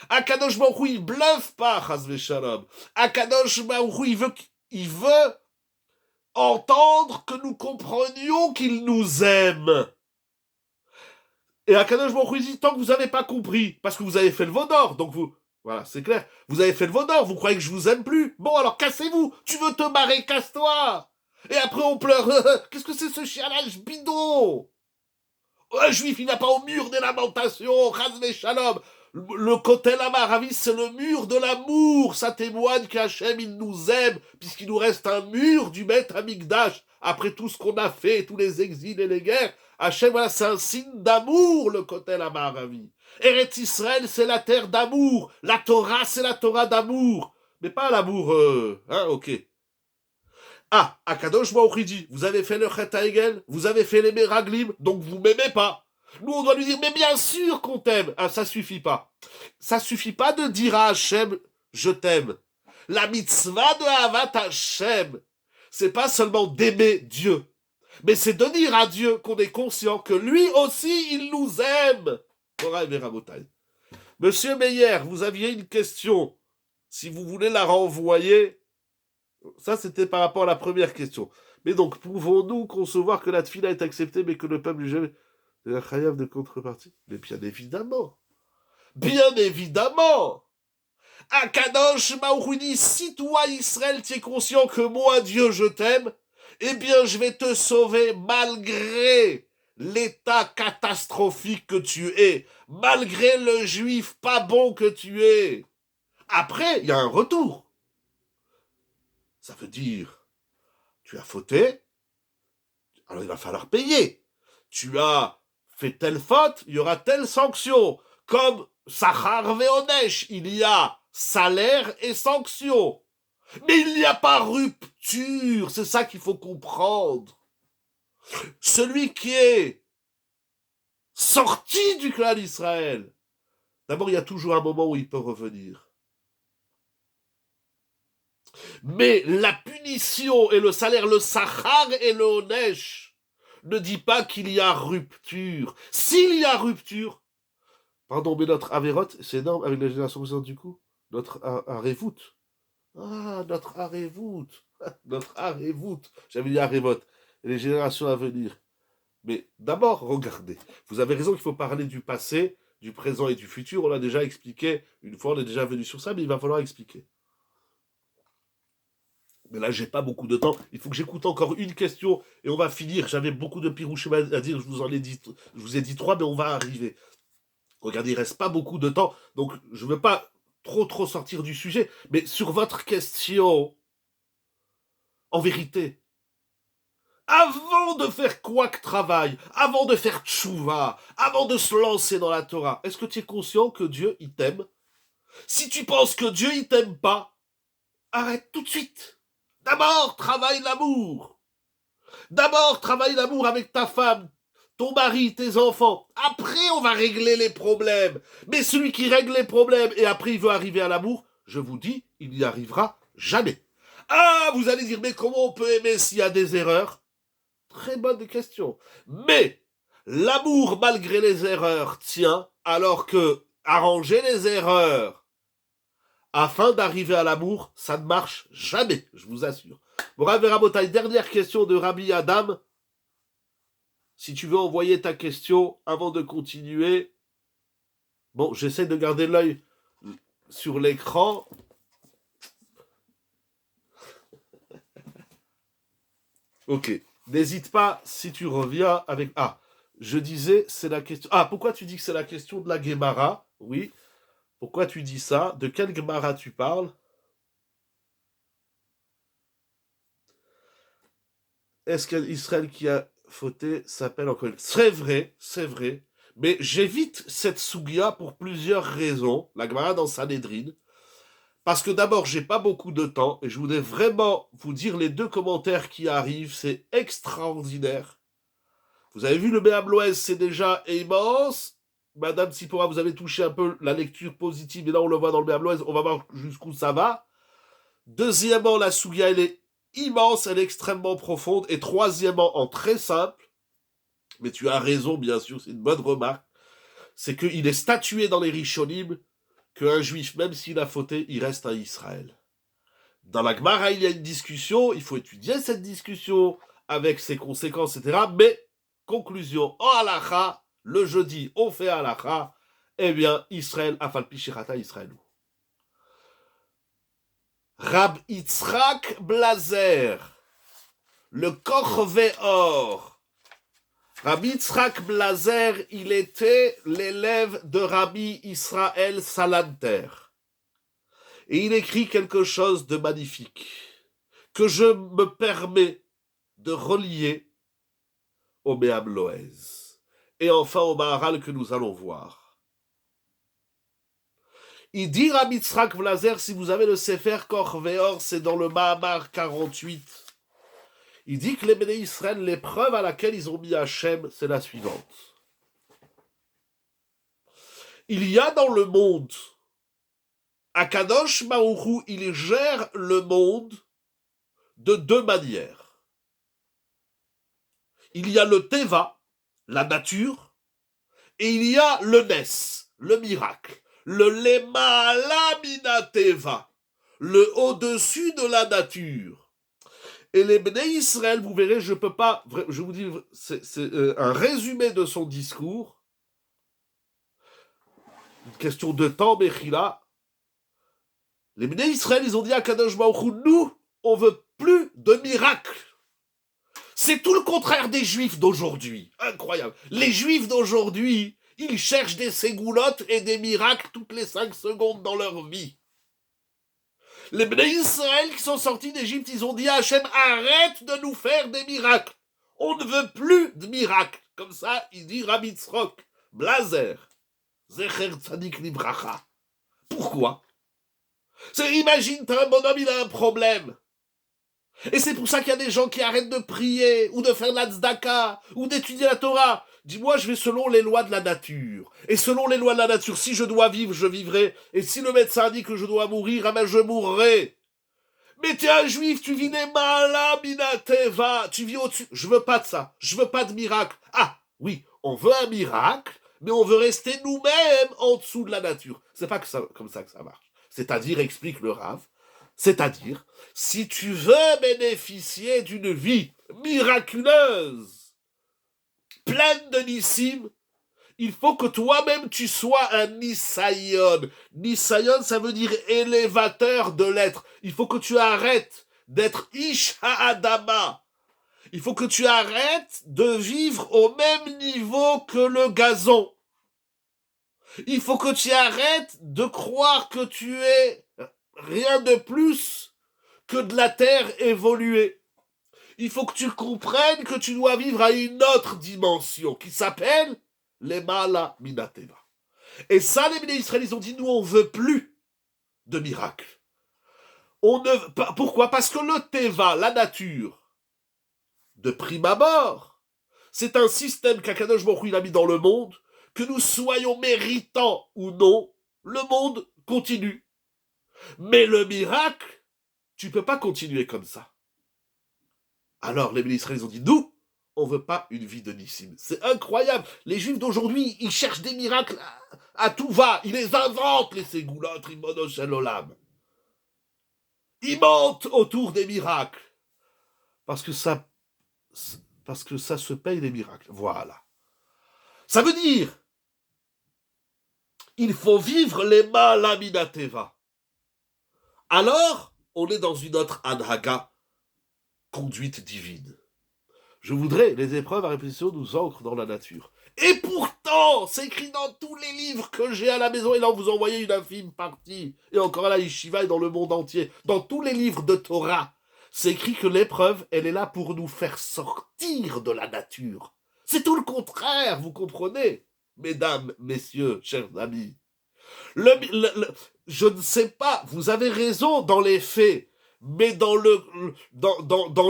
Akadosh Baruch Hu, il bluffe pas, Chazvé Shalom. Akadosh Baruch Hu, il veut entendre que nous comprenions qu'il nous aime. Et Akadosh Baruch Hu dit, tant que vous n'avez pas compris, parce que vous avez fait le veau d'or, donc vous... Voilà, c'est clair. Vous avez fait le veau d'or, vous croyez que je vous aime plus? Bon, alors cassez-vous. Tu veux te barrer, casse-toi. Et après on pleure. Qu'est-ce que c'est ce chialage bidon? Un juif, il n'a pas au mur des lamentations. Chazvé Shalom. Le Kotel Amaravis, c'est le mur de l'amour. Ça témoigne qu'Hachem, il nous aime, puisqu'il nous reste un mur du Beth Amikdash. Après tout ce qu'on a fait, tous les exils et les guerres, Hachem, voilà, c'est un signe d'amour, le Kotel Amaravi. Eretz Israël, c'est la terre d'amour. La Torah, c'est la Torah d'amour. Mais pas l'amour, ok. Ah, Akadosh Baruch Hu dit, vous avez fait le Chet HaEgel, vous avez fait les Meraglim, donc vous m'aimez pas. Nous, on doit lui dire, mais bien sûr qu'on t'aime. Ah, ça suffit pas. Ça suffit pas de dire à Hachem, je t'aime. La mitzvah de Havat Hachem, c'est pas seulement d'aimer Dieu, mais c'est de dire à Dieu qu'on est conscient que lui aussi, il nous aime. Monsieur Meyer, vous aviez une question. Si vous voulez la renvoyer, ça c'était par rapport à la première question. Mais donc, pouvons-nous concevoir que la tfila est acceptée, mais que le peuple jamais... C'est un chayav de contrepartie? Mais bien évidemment. Bien évidemment. Akadosh Baruch Hu dit, si toi, Israël, tu es conscient que moi, Dieu, je t'aime, eh bien, je vais te sauver malgré l'état catastrophique que tu es, malgré le juif pas bon que tu es. Après, il y a un retour. Ça veut dire, tu as fauté, alors il va falloir payer. Tu as fait telle faute, il y aura telle sanction. Comme Sachar Veonesh, il y a salaire et sanction. Mais il n'y a pas rupture, c'est ça qu'il faut comprendre. Celui qui est sorti du clan d'Israël, d'abord il y a toujours un moment où il peut revenir. Mais la punition et le salaire, le Sachar et le Onesh, ne dit pas qu'il y a rupture. S'il y a rupture, pardon, mais notre Averot, c'est énorme avec la génération précédente du coup, notre Arevout. Ah, notre Arevout. Notre Arevout. J'avais dit Arevot. Les générations à venir. Mais d'abord, regardez. Vous avez raison qu'il faut parler du passé, du présent et du futur. On l'a déjà expliqué. Une fois, on est déjà venu sur ça, mais il va falloir expliquer. Mais là, j'ai pas beaucoup de temps. Il faut que j'écoute encore une question et on va finir. J'avais beaucoup de pirouchés à dire. Je vous ai dit 3, mais on va arriver. Regardez, il reste pas beaucoup de temps. Donc, je veux pas trop sortir du sujet. Mais sur votre question, en vérité, avant de faire quoi que travail, avant de faire tchouva, avant de se lancer dans la Torah, est-ce que tu es conscient que Dieu, il t'aime? Si tu penses que Dieu, il t'aime pas, arrête tout de suite. D'abord, travaille l'amour. D'abord, travaille l'amour avec ta femme, ton mari, tes enfants. Après, on va régler les problèmes. Mais celui qui règle les problèmes et après il veut arriver à l'amour, je vous dis, il n'y arrivera jamais. Ah, vous allez dire, mais comment on peut aimer s'il y a des erreurs? Très bonne question. Mais l'amour, malgré les erreurs, tient, alors que arranger les erreurs afin d'arriver à l'amour, ça ne marche jamais, je vous assure. Bon, Rabbi Rabotai, dernière question de Rabbi Adam. Si tu veux envoyer ta question avant de continuer. Bon, j'essaie de garder l'œil sur l'écran. Ok. N'hésite pas si tu reviens avec... Ah, je disais, c'est la question... Ah, pourquoi tu dis que c'est la question de la Gemara? Oui. Pourquoi tu dis ça? De quelle Gemara tu parles? Est-ce qu'Israël qui a fauté s'appelle encore une... C'est vrai, c'est vrai. Mais j'évite cette sougia pour plusieurs raisons. La Gemara dans Sanhedrin. Parce que d'abord, j'ai pas beaucoup de temps et je voulais vraiment vous dire les 2 commentaires qui arrivent. C'est extraordinaire. Vous avez vu le Béabloès, c'est déjà immense. Madame Sipora, vous avez touché un peu la lecture positive et là on le voit dans le Béabloès. On va voir jusqu'où ça va. Deuxièmement, la Sougia, elle est immense, elle est extrêmement profonde. Et troisièmement, en très simple, mais tu as raison bien sûr, c'est une bonne remarque, c'est qu'il est statué dans les Rishonim qu'un juif, même s'il a fauté, il reste à Israël. Dans la Gemara, il y a une discussion, il faut étudier cette discussion avec ses conséquences, etc. Mais, conclusion, en halacha, le jeudi, on fait halacha, eh bien, Israël, afalpi shirata Israël. Rab Yitzhak Blazer, le Korveor. Rabbi Yitzhak Blazer, il était l'élève de Rabbi Israël Salanter. Et il écrit quelque chose de magnifique, que je me permets de relier au Béam Loez. Et enfin au Maharal que nous allons voir. Il dit Rabbi Yitzhak Blazer, si vous avez le Sefer Korveor, c'est dans le Mahamar 48. Il dit que les Béné Israël, l'épreuve à laquelle ils ont mis Hachem, c'est la suivante. Il y a dans le monde, Akadosh Baruch il gère le monde de 2 manières. Il y a le Teva, la nature, et il y a le Nes, le miracle, le Lemala Mina Teva, le au-dessus de la nature. Et les Bnei Israël, vous verrez, je peux pas, je vous dis, c'est un résumé de son discours. Une question de temps, Mechila. Les Bnei Israël, ils ont dit à Kadosh Baruch Hu, nous, on veut plus de miracles. C'est tout le contraire des juifs d'aujourd'hui. Incroyable. Les juifs d'aujourd'hui, ils cherchent des ségoulottes et des miracles toutes les 5 secondes dans leur vie. Les Bnei Israël qui sont sortis d'Égypte, ils ont dit à Hachem, arrête de nous faire des miracles. On ne veut plus de miracles. Comme ça, il dit Rabbi Tzrok, Blazer, Zecher Tzadik Libracha. Pourquoi? Imagine, t'as un bonhomme, il a un problème. Et c'est pour ça qu'il y a des gens qui arrêtent de prier, ou de faire de la tzedaka, ou d'étudier la Torah. Dis-moi, je vais selon les lois de la nature. Et selon les lois de la nature, si je dois vivre, je vivrai. Et si le médecin dit que je dois mourir, eh ben je mourrai. Mais t'es un juif, tu vis les malas, minateva, tu vis au-dessus. Je veux pas de ça. Je veux pas de miracle. Ah, oui, on veut un miracle, mais on veut rester nous-mêmes en dessous de la nature. C'est pas comme ça que ça marche. C'est-à-dire, explique le Rav, c'est-à-dire, si tu veux bénéficier d'une vie miraculeuse, pleine de nissim, il faut que toi-même tu sois un Nisayon. Nisayon, ça veut dire élévateur de l'être. Il faut que tu arrêtes d'être Ish Ha'adama. Il faut que tu arrêtes de vivre au même niveau que le gazon. Il faut que tu arrêtes de croire que tu es rien de plus que de la terre évoluée. Il faut que tu comprennes que tu dois vivre à une autre dimension qui s'appelle les Mala Minateva. Et ça, les Bnei Israël, ils ont dit, nous, on veut plus de miracles. Pourquoi? Parce que le Teva, la nature, de prime abord, c'est un système qu'Akadosh Baruch Hu il a mis dans le monde, que nous soyons méritants ou non, le monde continue. Mais le miracle, tu peux pas continuer comme ça. Alors les ministres, ils ont dit, nous, on veut pas une vie de Nissim. C'est incroyable. Les juifs d'aujourd'hui, ils cherchent des miracles à tout va. Ils les inventent, les ségoulottes, Rimono Shel Olam. Ils mentent autour des miracles. Parce que ça se paye les miracles. Voilà. Ça veut dire, il faut vivre les Malaminateva. Alors, on est dans une autre anhaga, conduite divine. Je voudrais, les épreuves à répétition nous ancrent dans la nature. Et pourtant, c'est écrit dans tous les livres que j'ai à la maison, et là on vous envoyait une infime partie, et encore à la yeshiva et dans le monde entier, dans tous les livres de Torah, c'est écrit que l'épreuve, elle est là pour nous faire sortir de la nature. C'est tout le contraire, vous comprenez, mesdames, messieurs, chers amis. Je ne sais pas, vous avez raison dans les faits, mais dans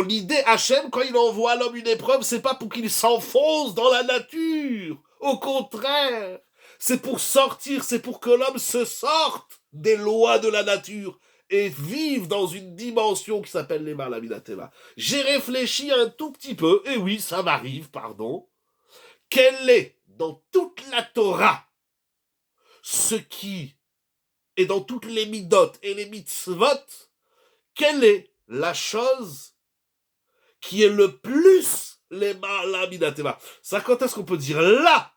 l'idée, Hachem, quand il envoie à l'homme une épreuve, c'est pas pour qu'il s'enfonce dans la nature. Au contraire, c'est pour sortir, c'est pour que l'homme se sorte des lois de la nature et vive dans une dimension qui s'appelle les Malaminateva. J'ai réfléchi un tout petit peu, et oui, ça m'arrive, pardon. Quel est, dans toute la Torah, ce qui est dans toutes les midot et les mitzvot, quelle est la chose qui est le plus les Malaminateva? Ça, quand est-ce qu'on peut dire là,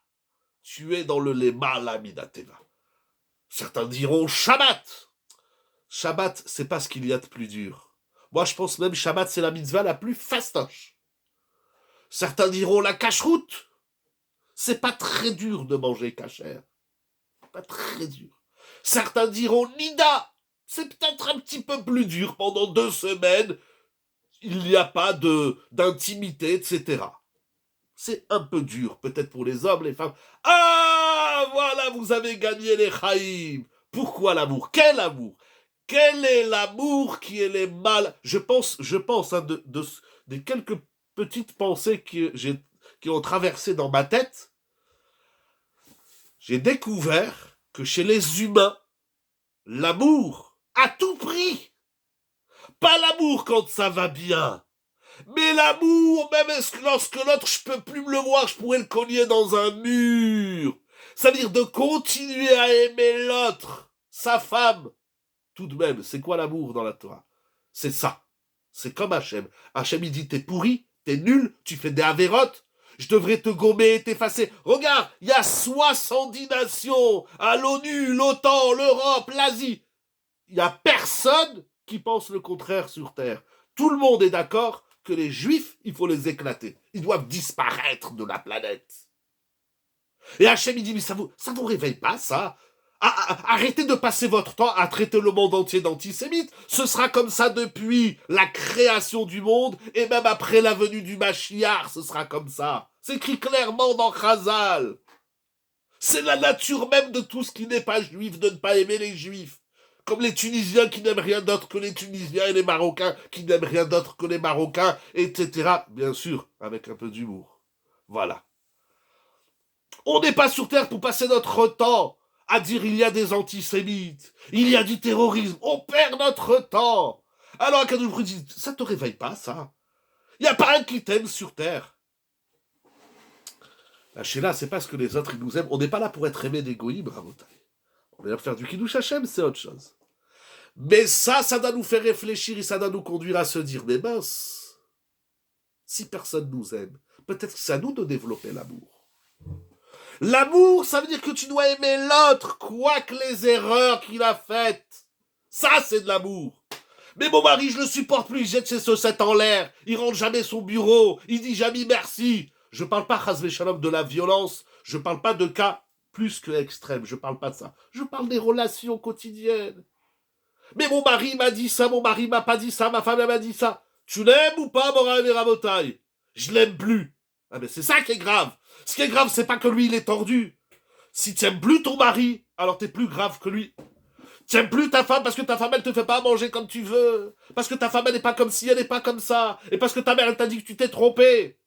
tu es dans le les Malaminateva? Certains diront Shabbat. Shabbat, c'est pas ce qu'il y a de plus dur. Moi, je pense même Shabbat, c'est la mitzvah la plus fastoche. Certains diront la cacheroute. C'est pas très dur de manger cachère. Pas très dur. Certains diront Nida. C'est peut-être un petit peu plus dur. Pendant 2 semaines, il n'y a pas d'intimité, etc. C'est un peu dur, peut-être pour les hommes, les femmes. Ah, voilà, vous avez gagné les chaïm. Pourquoi l'amour? Quel amour? Quel est l'amour qui est les mal? Je pense hein, de quelques petites pensées qui ont traversé dans ma tête. J'ai découvert que chez les humains, l'amour, à tout prix, pas l'amour quand ça va bien, mais l'amour, même lorsque l'autre, je peux plus me le voir, je pourrais le cogner dans un mur. C'est-à-dire de continuer à aimer l'autre, sa femme. Tout de même, c'est quoi l'amour dans la Torah? C'est ça. C'est comme Hachem. Hachem, il dit, t'es pourri, t'es nul, tu fais des avérotes, je devrais te gommer et t'effacer. Regarde, il y a 70 nations à l'ONU, l'OTAN, l'Europe, l'Asie. Il n'y a personne qui pense le contraire sur Terre. Tout le monde est d'accord que les Juifs, il faut les éclater. Ils doivent disparaître de la planète. Et Hachem, il dit, mais ça vous réveille pas, ça? Arrêtez de passer votre temps à traiter le monde entier d'antisémite. Ce sera comme ça depuis la création du monde, et même après la venue du Mashiach, ce sera comme ça. C'est écrit clairement dans Chazal. C'est la nature même de tout ce qui n'est pas juif de ne pas aimer les juifs. Comme les Tunisiens qui n'aiment rien d'autre que les Tunisiens et les Marocains qui n'aiment rien d'autre que les Marocains, etc. Bien sûr, avec un peu d'humour. Voilà. On n'est pas sur Terre pour passer notre temps à dire il y a des antisémites, il y a du terrorisme. On perd notre temps. Alors Akadosh dit, ça te réveille pas, ça? Il n'y a pas un qui t'aime sur Terre. La Sheila, c'est pas ce que les autres ils nous aiment. On n'est pas là pour être aimé d'égoïsme, bravo. On est là pour faire du Kiddush Hashem, c'est autre chose. Mais ça doit nous faire réfléchir et ça doit nous conduire à se dire, mais mince, si personne nous aime, peut-être que c'est à nous de développer l'amour. L'amour, ça veut dire que tu dois aimer l'autre, quoi que les erreurs qu'il a faites. Ça, c'est de l'amour. Mais mon mari, je le supporte plus, il jette ses chaussettes en l'air, il rentre jamais son bureau, il dit jamais merci. Je parle pas, chas v'shalom, de la violence, je parle pas de cas plus que extrêmes, je parle pas de ça. Je parle des relations quotidiennes. Mais mon mari m'a dit ça, mon mari m'a pas dit ça, ma femme m'a dit ça. Tu l'aimes ou pas, Morav et Rabotai? Je l'aime plus. Ah mais c'est ça qui est grave. Ce qui est grave, c'est pas que lui, il est tordu. Si tu aimes plus ton mari, alors t'es plus grave que lui. Tu aimes plus ta femme parce que ta femme, elle te fait pas manger comme tu veux. Parce que ta femme, elle n'est pas comme ci, elle n'est pas comme ça. Et parce que ta mère, elle t'a dit que tu t'es trompé.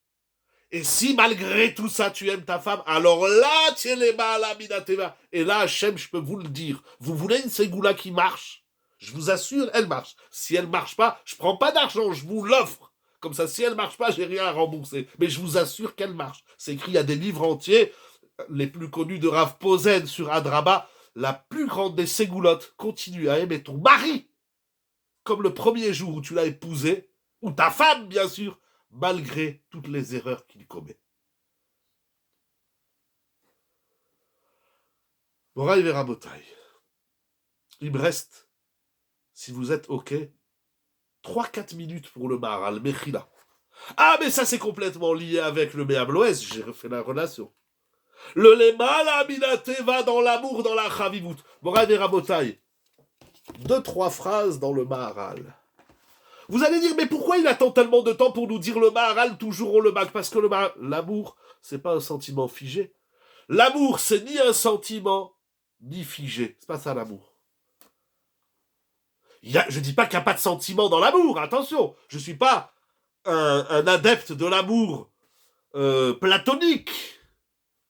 Et si malgré tout ça, tu aimes ta femme, alors là, tu es les mal à Minateva. Et là, Hachem, je peux vous le dire. Vous voulez une ségoula qui marche? Je vous assure, elle marche. Si elle marche pas, je prends pas d'argent, je vous l'offre. Comme ça, si elle marche pas, j'ai rien à rembourser. Mais je vous assure qu'elle marche. C'est écrit, il y a des livres entiers, les plus connus de Rav Posen sur Adraba. La plus grande des ségoulottes, continue à aimer ton mari comme le premier jour où tu l'as épousé, ou ta femme, bien sûr, malgré toutes les erreurs qu'il commet. Moraï Verabotai. Il me reste, si vous êtes OK, 3-4 minutes pour le Maharal, Mechila. Ah, mais ça, c'est complètement lié avec le Méabloès, j'ai refait la relation. Le Lemala Minate va dans l'amour, dans la Chavivut. Moraï Verabotai. 2-3 phrases dans le Maharal. Vous allez dire, mais pourquoi il attend tellement de temps pour nous dire le Maharal, toujours on le bac? Parce que l'amour, c'est pas un sentiment figé. L'amour, c'est ni un sentiment, ni figé. C'est pas ça l'amour. Je dis pas qu'il n'y a pas de sentiment dans l'amour, attention. Je suis pas un adepte de l'amour platonique.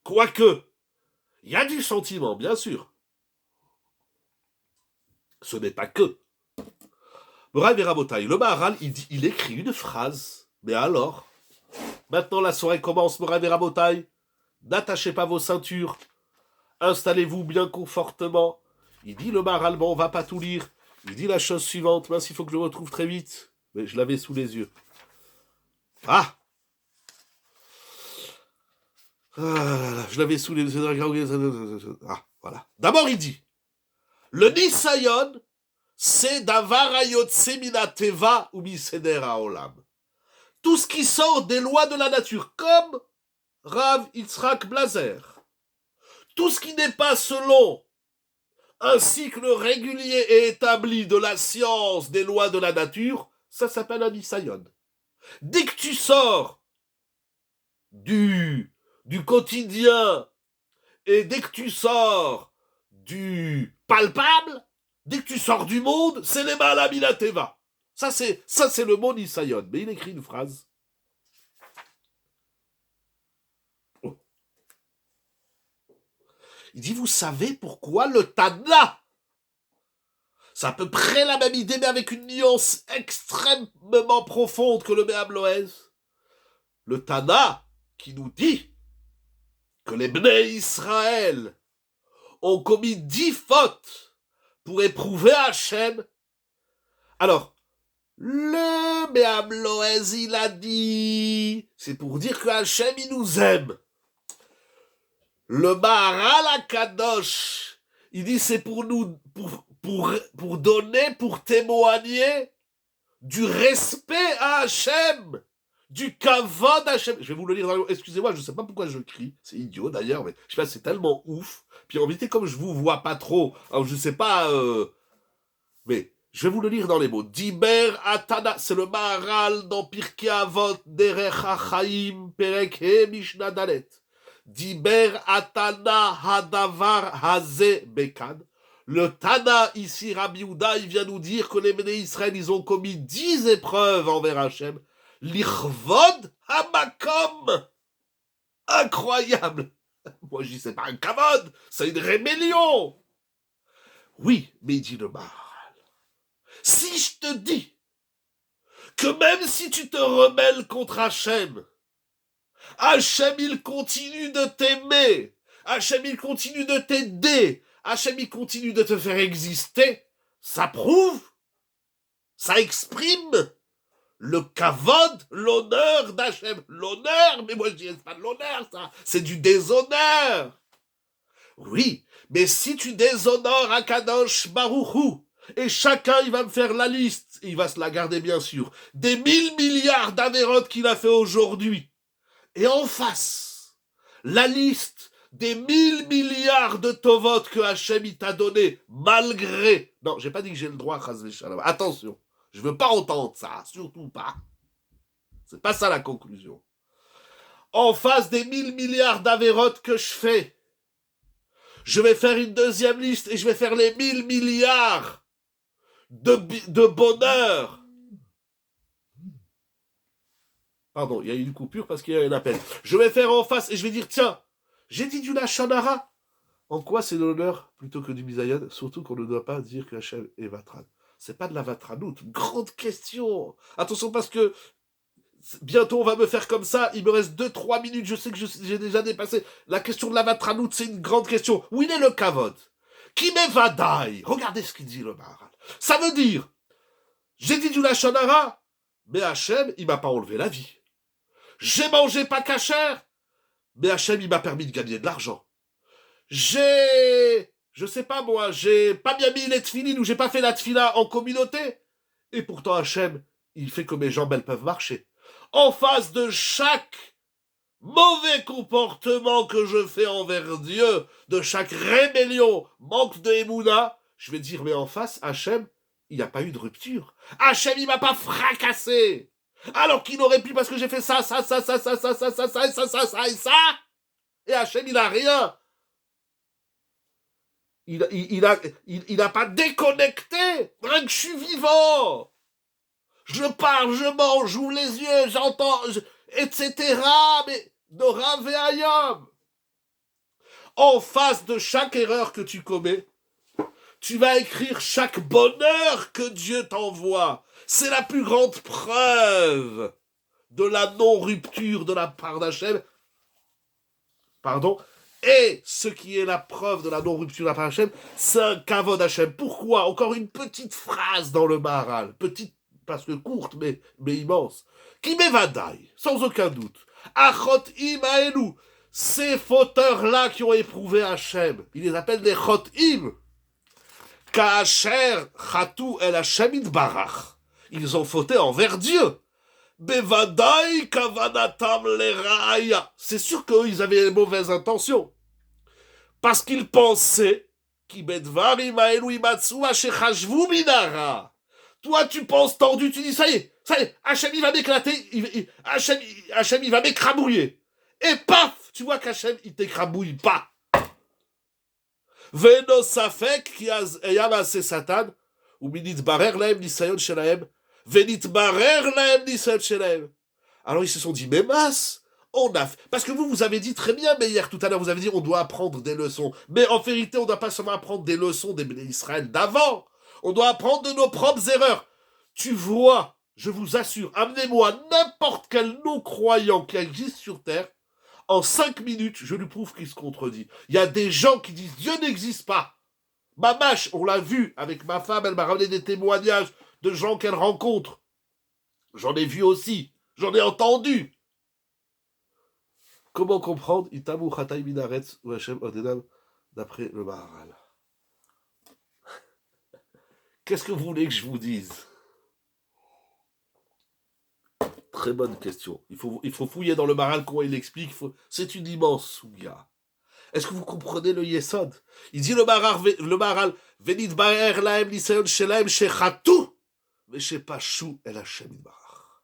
Quoique, il y a du sentiment, bien sûr. Ce n'est pas que. Moraï Verabotai, le Maharal, il écrit une phrase. Mais alors, maintenant la soirée commence, Moraï Verabotai. N'attachez pas vos ceintures. Installez-vous bien confortablement. Il dit le Maharal, bon, on va pas tout lire. Il dit la chose suivante. Mince, il faut que je le retrouve très vite. Mais je l'avais sous les yeux. Ah, je l'avais sous les yeux. Ah, voilà. D'abord, il dit le Nisayon, c'est davar hayotse minateva ou miseder haolam. Tout ce qui sort des lois de la nature, comme Rav Yitzhak Blazer. Tout ce qui n'est pas selon un cycle régulier et établi de la science des lois de la nature, ça s'appelle un Nisayon. Dès que tu sors du quotidien et dès que tu sors du palpable, dès que tu sors du monde, c'est les Mahalamina Teva. Ça c'est le mot Nisayon. Mais il écrit une phrase. Oh. Il dit, vous savez pourquoi le Tana? C'est à peu près la même idée, mais avec une nuance extrêmement profonde que le Méabloès. Le Tana qui nous dit que les Bnei Israël ont commis 10 fautes pour éprouver Hachem. Alors, le Méabloès, il a dit, c'est pour dire que Hachem, il nous aime. Le Maharal HaKadosh, il dit, c'est pour nous, pour donner, pour témoigner du respect à Hachem, du kavod à Hachem. Je vais vous le lire dans le... Excusez-moi, je ne sais pas pourquoi je crie, c'est idiot d'ailleurs, mais je sais pas, c'est tellement ouf. Puis en vérité, comme je vous vois pas trop, alors je sais pas, mais je vais vous le lire dans les mots. Diber Atana, c'est le Maharal dans Pirkei Avot, Derech HaChaim, Perek He Mishnah Dalet. Diber Atana Hadavar Haze Bekad. Le Tana, ici, Rabbi Yehuda, il vient nous dire que les Béné Israël, ils ont commis 10 épreuves envers Hachem. L'Ichvod Hamakom. Incroyable. Moi, je dis, c'est pas un kavod, c'est une rébellion. Oui, mais il dit le Maharal. Si je te dis que même si tu te rebelles contre Hachem, Hachem, il continue de t'aimer, Hachem, il continue de t'aider, Hachem, il continue de te faire exister, ça prouve, ça exprime le kavod, l'honneur d'Hachem. L'honneur, mais moi je dis, c'est pas de l'honneur, ça, c'est du déshonneur. Oui, mais si tu déshonores Akadosh Baruch Hu, et chacun, il va me faire la liste, il va se la garder bien sûr, des 1000 milliards d'avérotes qu'il a fait aujourd'hui. Et en face, la liste des 1000 milliards de tovot que Hachem il t'a donné, malgré... Non, j'ai pas dit que j'ai le droit, Chazvé Shalom. Attention, je veux pas entendre ça, surtout pas. C'est pas ça la conclusion. En face des 1000 milliards d'avérotes que je fais, je vais faire une deuxième liste et je vais faire les 1000 milliards de bonheur. Pardon, il y a eu une coupure parce qu'il y a un appel. Je vais faire en face et je vais dire, tiens, j'ai dit du Lachon Hara. En quoi c'est de l'honneur plutôt que du bisayon? Surtout qu'on ne doit pas dire que Hachem est Vatran. C'est pas de la Vatranout. Grande question. Attention parce que bientôt on va me faire comme ça. Il me reste 2-3 minutes. Je sais que j'ai déjà dépassé. La question de la Vatranout, c'est une grande question. Où il est le Kavod? Qui m'est Vadaï? Regardez ce qu'il dit le Maharal. Ça veut dire, j'ai dit du Lachon Hara, mais Hachem, il m'a pas enlevé la vie. J'ai mangé pas kasher, mais Hachem, il m'a permis de gagner de l'argent. Je sais pas moi, j'ai pas bien mis les tefilines ou j'ai pas fait la tefila en communauté. Et pourtant Hachem, il fait que mes jambes, elles peuvent marcher. En face de chaque mauvais comportement que je fais envers Dieu, de chaque rébellion, manque de émouna, je vais dire, mais en face, Hachem, il n'y a pas eu de rupture. Hachem, il m'a pas fracassé. Alors qu'il aurait pu, parce que j'ai fait ça, et Hachem, il a rien. Il n'a pas déconnecté. Rien que je suis vivant. Je parle, je mange, j'ouvre les yeux, j'entends, etc. Mais Nora Ve'ayom. En face de chaque erreur que tu commets, tu vas écrire chaque bonheur que Dieu t'envoie. C'est la plus grande preuve de la non-rupture de la part d'Hachem. Pardon. Et ce qui est la preuve de la non-rupture de la part d'Hachem, c'est un kavod Hachem. Pourquoi? Encore une petite phrase dans le Maharal. Petite, parce que courte, mais immense. Qui m'évadaille, sans aucun doute. Achot im aelu. Ces fauteurs-là qui ont éprouvé Hachem, ils les appellent des chot im. Ka'asher chatu el Hachem itbarach. Ils ont fauté envers Dieu. Bevadaï kavanatam leraya. C'est sûr qu'eux, ils avaient les mauvaises intentions. Parce qu'ils pensaient qu'ibedvarim aelu imatsu ashechashvu minara. Toi, tu penses tordu, tu dis, ça y est, Hachem, il va m'éclater, Hachem, il va m'écrabouiller. Et paf, tu vois qu'Hachem, il t'écrabouille pas. Veno safek ki ayam ase satan, ou minitbarer laem nisayon shelaem, venitbarer laem nisayon shelaem. Alors ils se sont dit, mais mince, on a... Parce que vous avez dit très bien, mais hier, tout à l'heure, vous avez dit, on doit apprendre des leçons. Mais en vérité, on ne doit pas seulement apprendre des leçons des Béné Israël d'avant. On doit apprendre de nos propres erreurs. Tu vois, je vous assure, amenez-moi n'importe quel non-croyant qui existe sur Terre, en 5 minutes, je lui prouve qu'il se contredit. Il y a des gens qui disent Dieu n'existe pas. Mamache, on l'a vu avec ma femme, elle m'a ramené des témoignages de gens qu'elle rencontre. J'en ai vu aussi, j'en ai entendu. Comment comprendre Itamu Chatay Minaretz ou Hachem Odenam d'après le Maharal? Qu'est-ce que vous voulez que je vous dise? Très bonne question. Il faut fouiller dans le Maral comment il explique. C'est une immense souga. Est-ce que vous comprenez le Yesod? Il dit le Maral, Venit Baer Laem Nisayon Shelaem Shechatou, Veshepashu El Hashem Yitbarach.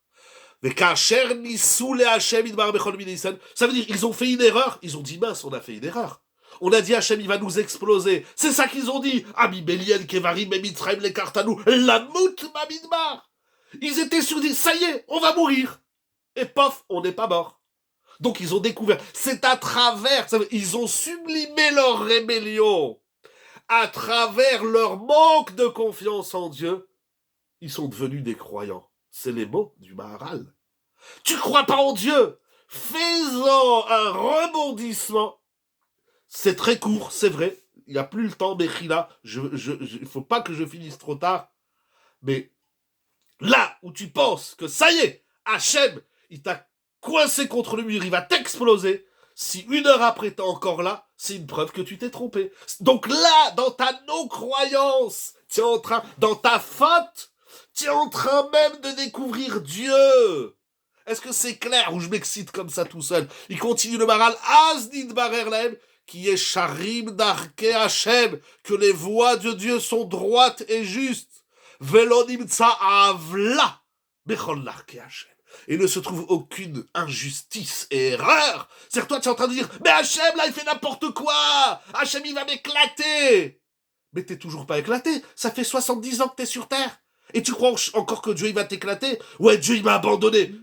Vekacher Nisou Le Hashem Yitbarach Bechol Minisan. Ça veut dire ils ont fait une erreur. Ils ont dit mince, on a fait une erreur. On a dit Hashem il va nous exploser. C'est ça qu'ils ont dit. Ami Belien Kevarim Mitzrayim Le Kartanou Lamout Mamidbar. Ils étaient sûrs, ça y est, on va mourir. Et pof, on n'est pas mort. Donc ils ont découvert, c'est à travers, ils ont sublimé leur rébellion, à travers leur manque de confiance en Dieu, ils sont devenus des croyants. C'est les mots du Maharal. Tu crois pas en Dieu? Fais-en un rebondissement. C'est très court, c'est vrai. Il n'y a plus le temps, mais il faut pas que je finisse trop tard. Mais là où tu penses que ça y est, Hachem, il t'a coincé contre le mur, il va t'exploser. Si une heure après t'es encore là, c'est une preuve que tu t'es trompé. Donc là, dans ta non-croyance, dans ta faute, tu es en train même de découvrir Dieu. Est-ce que c'est clair ou je m'excite comme ça tout seul? Il continue le Maral, Asnid Barer Lahem, qui est Sharim Darke Hachem, que les voies de Dieu sont droites et justes. Velonimtsa Avla, Bechol Darke Hachem. Et ne se trouve aucune injustice et erreur. C'est-à-dire, toi, tu es en train de dire, mais Hachem, là, il fait n'importe quoi. Hachem, il va m'éclater. Mais t'es toujours pas éclaté. Ça fait 70 ans que t'es sur Terre. Et tu crois encore que Dieu, il va t'éclater? Ouais, Dieu, il m'a abandonné.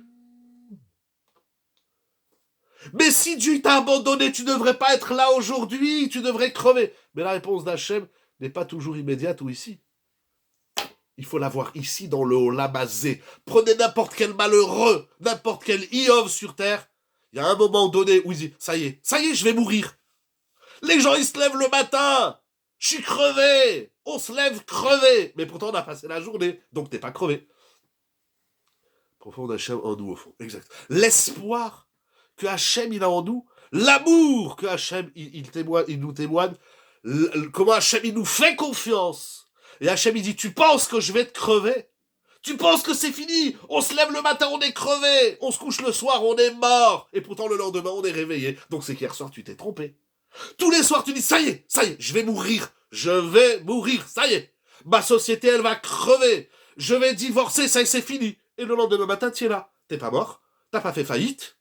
Mais si Dieu t'a abandonné, tu devrais pas être là aujourd'hui. Tu devrais crever. Mais la réponse d'Hachem n'est pas toujours immédiate ou ici. Il faut l'avoir ici dans le Olamazé. Prenez n'importe quel malheureux, n'importe quel Iov sur terre. Il y a un moment donné où il dit, ça y est, je vais mourir. Les gens, ils se lèvent le matin. Je suis crevé. On se lève crevé. Mais pourtant, on a passé la journée. Donc, t'es pas crevé. Profond Hachem en nous, au fond. Exact. L'espoir que Hachem, il a en nous. L'amour que Hachem, il nous témoigne. Comment Hachem, il nous fait confiance. Et Hachem, il dit, tu penses que je vais te crever? Tu penses que c'est fini? On se lève le matin, on est crevé. On se couche le soir, on est mort. Et pourtant, le lendemain, on est réveillé. Donc, c'est qu'hier soir, tu t'es trompé. Tous les soirs, tu dis, ça y est, je vais mourir. Ça y est. Ma société, elle va crever. Je vais divorcer, ça y est, c'est fini. Et le lendemain matin, tu es là. T'es pas mort. T'as pas fait faillite.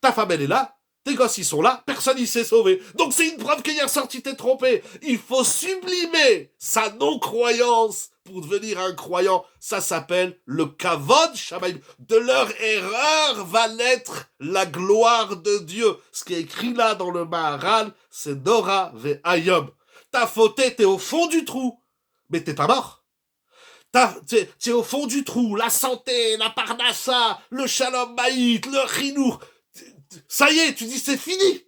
Ta femme, elle est là. Tes gosses, ils sont là, personne n'y s'est sauvé. Donc c'est une preuve qu'hier soir, tu t'es trompé. Il faut sublimer sa non-croyance pour devenir un croyant. Ça s'appelle le kavod shamayim. De leur erreur va naître la gloire de Dieu. Ce qui est écrit là dans le Maharal, c'est Dora ve'ayom. T'as fauté, t'es au fond du trou. Mais t'es pas mort. T'es au fond du trou. La santé, la parnassa, le shalom baït, le chinour. Ça y est, tu dis c'est fini.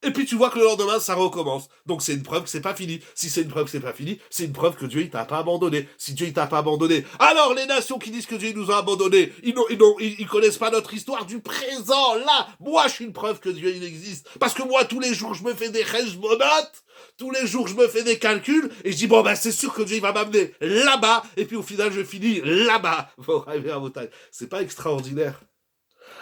Et puis tu vois que le lendemain, ça recommence. Donc c'est une preuve que c'est pas fini. Si c'est une preuve que c'est pas fini, c'est une preuve que Dieu, il t'a pas abandonné. Si Dieu, il t'a pas abandonné, alors les nations qui disent que Dieu nous a abandonnés, ils connaissent pas notre histoire du présent. Là, moi, je suis une preuve que Dieu, il existe. Parce que moi, tous les jours, je me fais des cheshbonotes. Tous les jours, je me fais des calculs. Et je dis, bon, ben, c'est sûr que Dieu, il va m'amener là-bas. Et puis au final, je finis là-bas. Pour arriver à Montagne. C'est pas extraordinaire?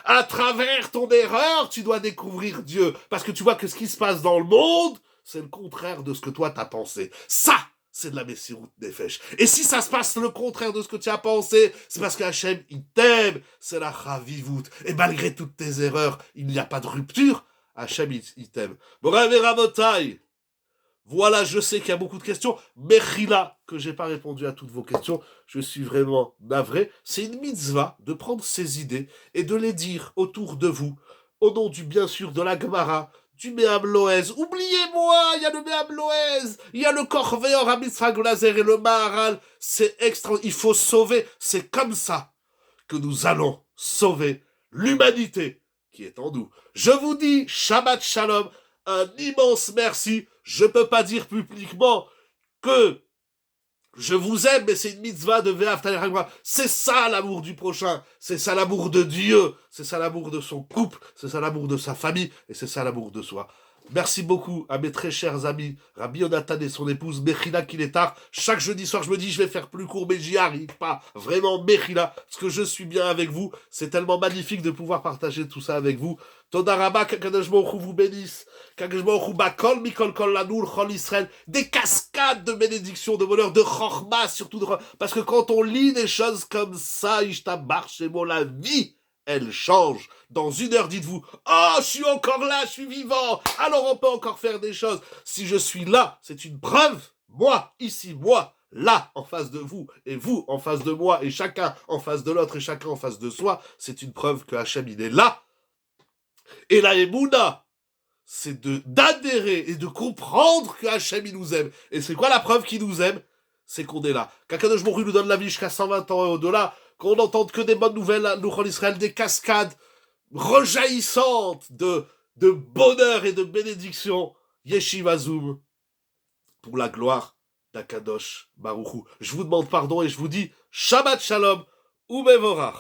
À travers ton erreur, tu dois découvrir Dieu. Parce que tu vois que ce qui se passe dans le monde, c'est le contraire de ce que toi t'as pensé. Ça, c'est de la Messirut Nefesh. Et si ça se passe le contraire de ce que tu as pensé, c'est parce qu'Hachem, il t'aime. C'est la Chavivut. Et malgré toutes tes erreurs, il n'y a pas de rupture. Hachem, il t'aime. Morav et Rabotai. Voilà, je sais qu'il y a beaucoup de questions. Mechila, que j'ai pas répondu à toutes vos questions. Je suis vraiment navré. C'est une mitzvah de prendre ces idées et de les dire autour de vous. Au nom du, bien sûr, de la Gemara, du Me'am Loez. Oubliez-moi, il y a le Me'am Loez. Il y a le Korveor, Amitzra Glazer et le Maharal. C'est extra. Il faut sauver. C'est comme ça que nous allons sauver l'humanité qui est en nous. Je vous dis, Shabbat Shalom. Un immense merci. Je peux pas dire publiquement que je vous aime, mais c'est une mitzvah de Ve'ahavta l'Erecha. C'est ça l'amour du prochain. C'est ça l'amour de Dieu. C'est ça l'amour de son couple. C'est ça l'amour de sa famille. Et c'est ça l'amour de soi. Merci beaucoup à mes très chers amis, Rabbi Yonatan et son épouse, Mechila Kiletar. Chaque jeudi soir, je me dis, je vais faire plus court, mais j'y arrive pas. Vraiment, Mechila, parce que je suis bien avec vous. C'est tellement magnifique de pouvoir partager tout ça avec vous. Todaraba, qu'Akadosh Baruch Hu vous bénisse. Qu'Akadosh Baruch Hu bakol mikol kol lanoul chol Israël. Des cascades de bénédictions, de bonheur, de chorma, surtout de... Parce que quand on lit des choses comme ça, Ishtabar Shemo, la vie, elle change. Dans 1 heure, dites-vous, oh, je suis encore là, je suis vivant, alors on peut encore faire des choses. Si je suis là, c'est une preuve, moi, ici, moi, là, en face de vous, et vous, en face de moi, et chacun en face de l'autre, et chacun en face de soi, c'est une preuve que Hachem, il est là. Et la Emouna, c'est d'adhérer et de comprendre que Hachem, il nous aime. Et c'est quoi la preuve qu'il nous aime? C'est qu'on est là. Qu'Akadosh Baruch Hu nous donne la vie jusqu'à 120 ans et au-delà, qu'on n'entende que des bonnes nouvelles, nous, en Israël, des cascades rejaillissantes de bonheur et de bénédiction. Yeshiva Zoom, pour la gloire d'Akadosh Baruch Hu. Je vous demande pardon et je vous dis Shabbat Shalom ou Mevorach.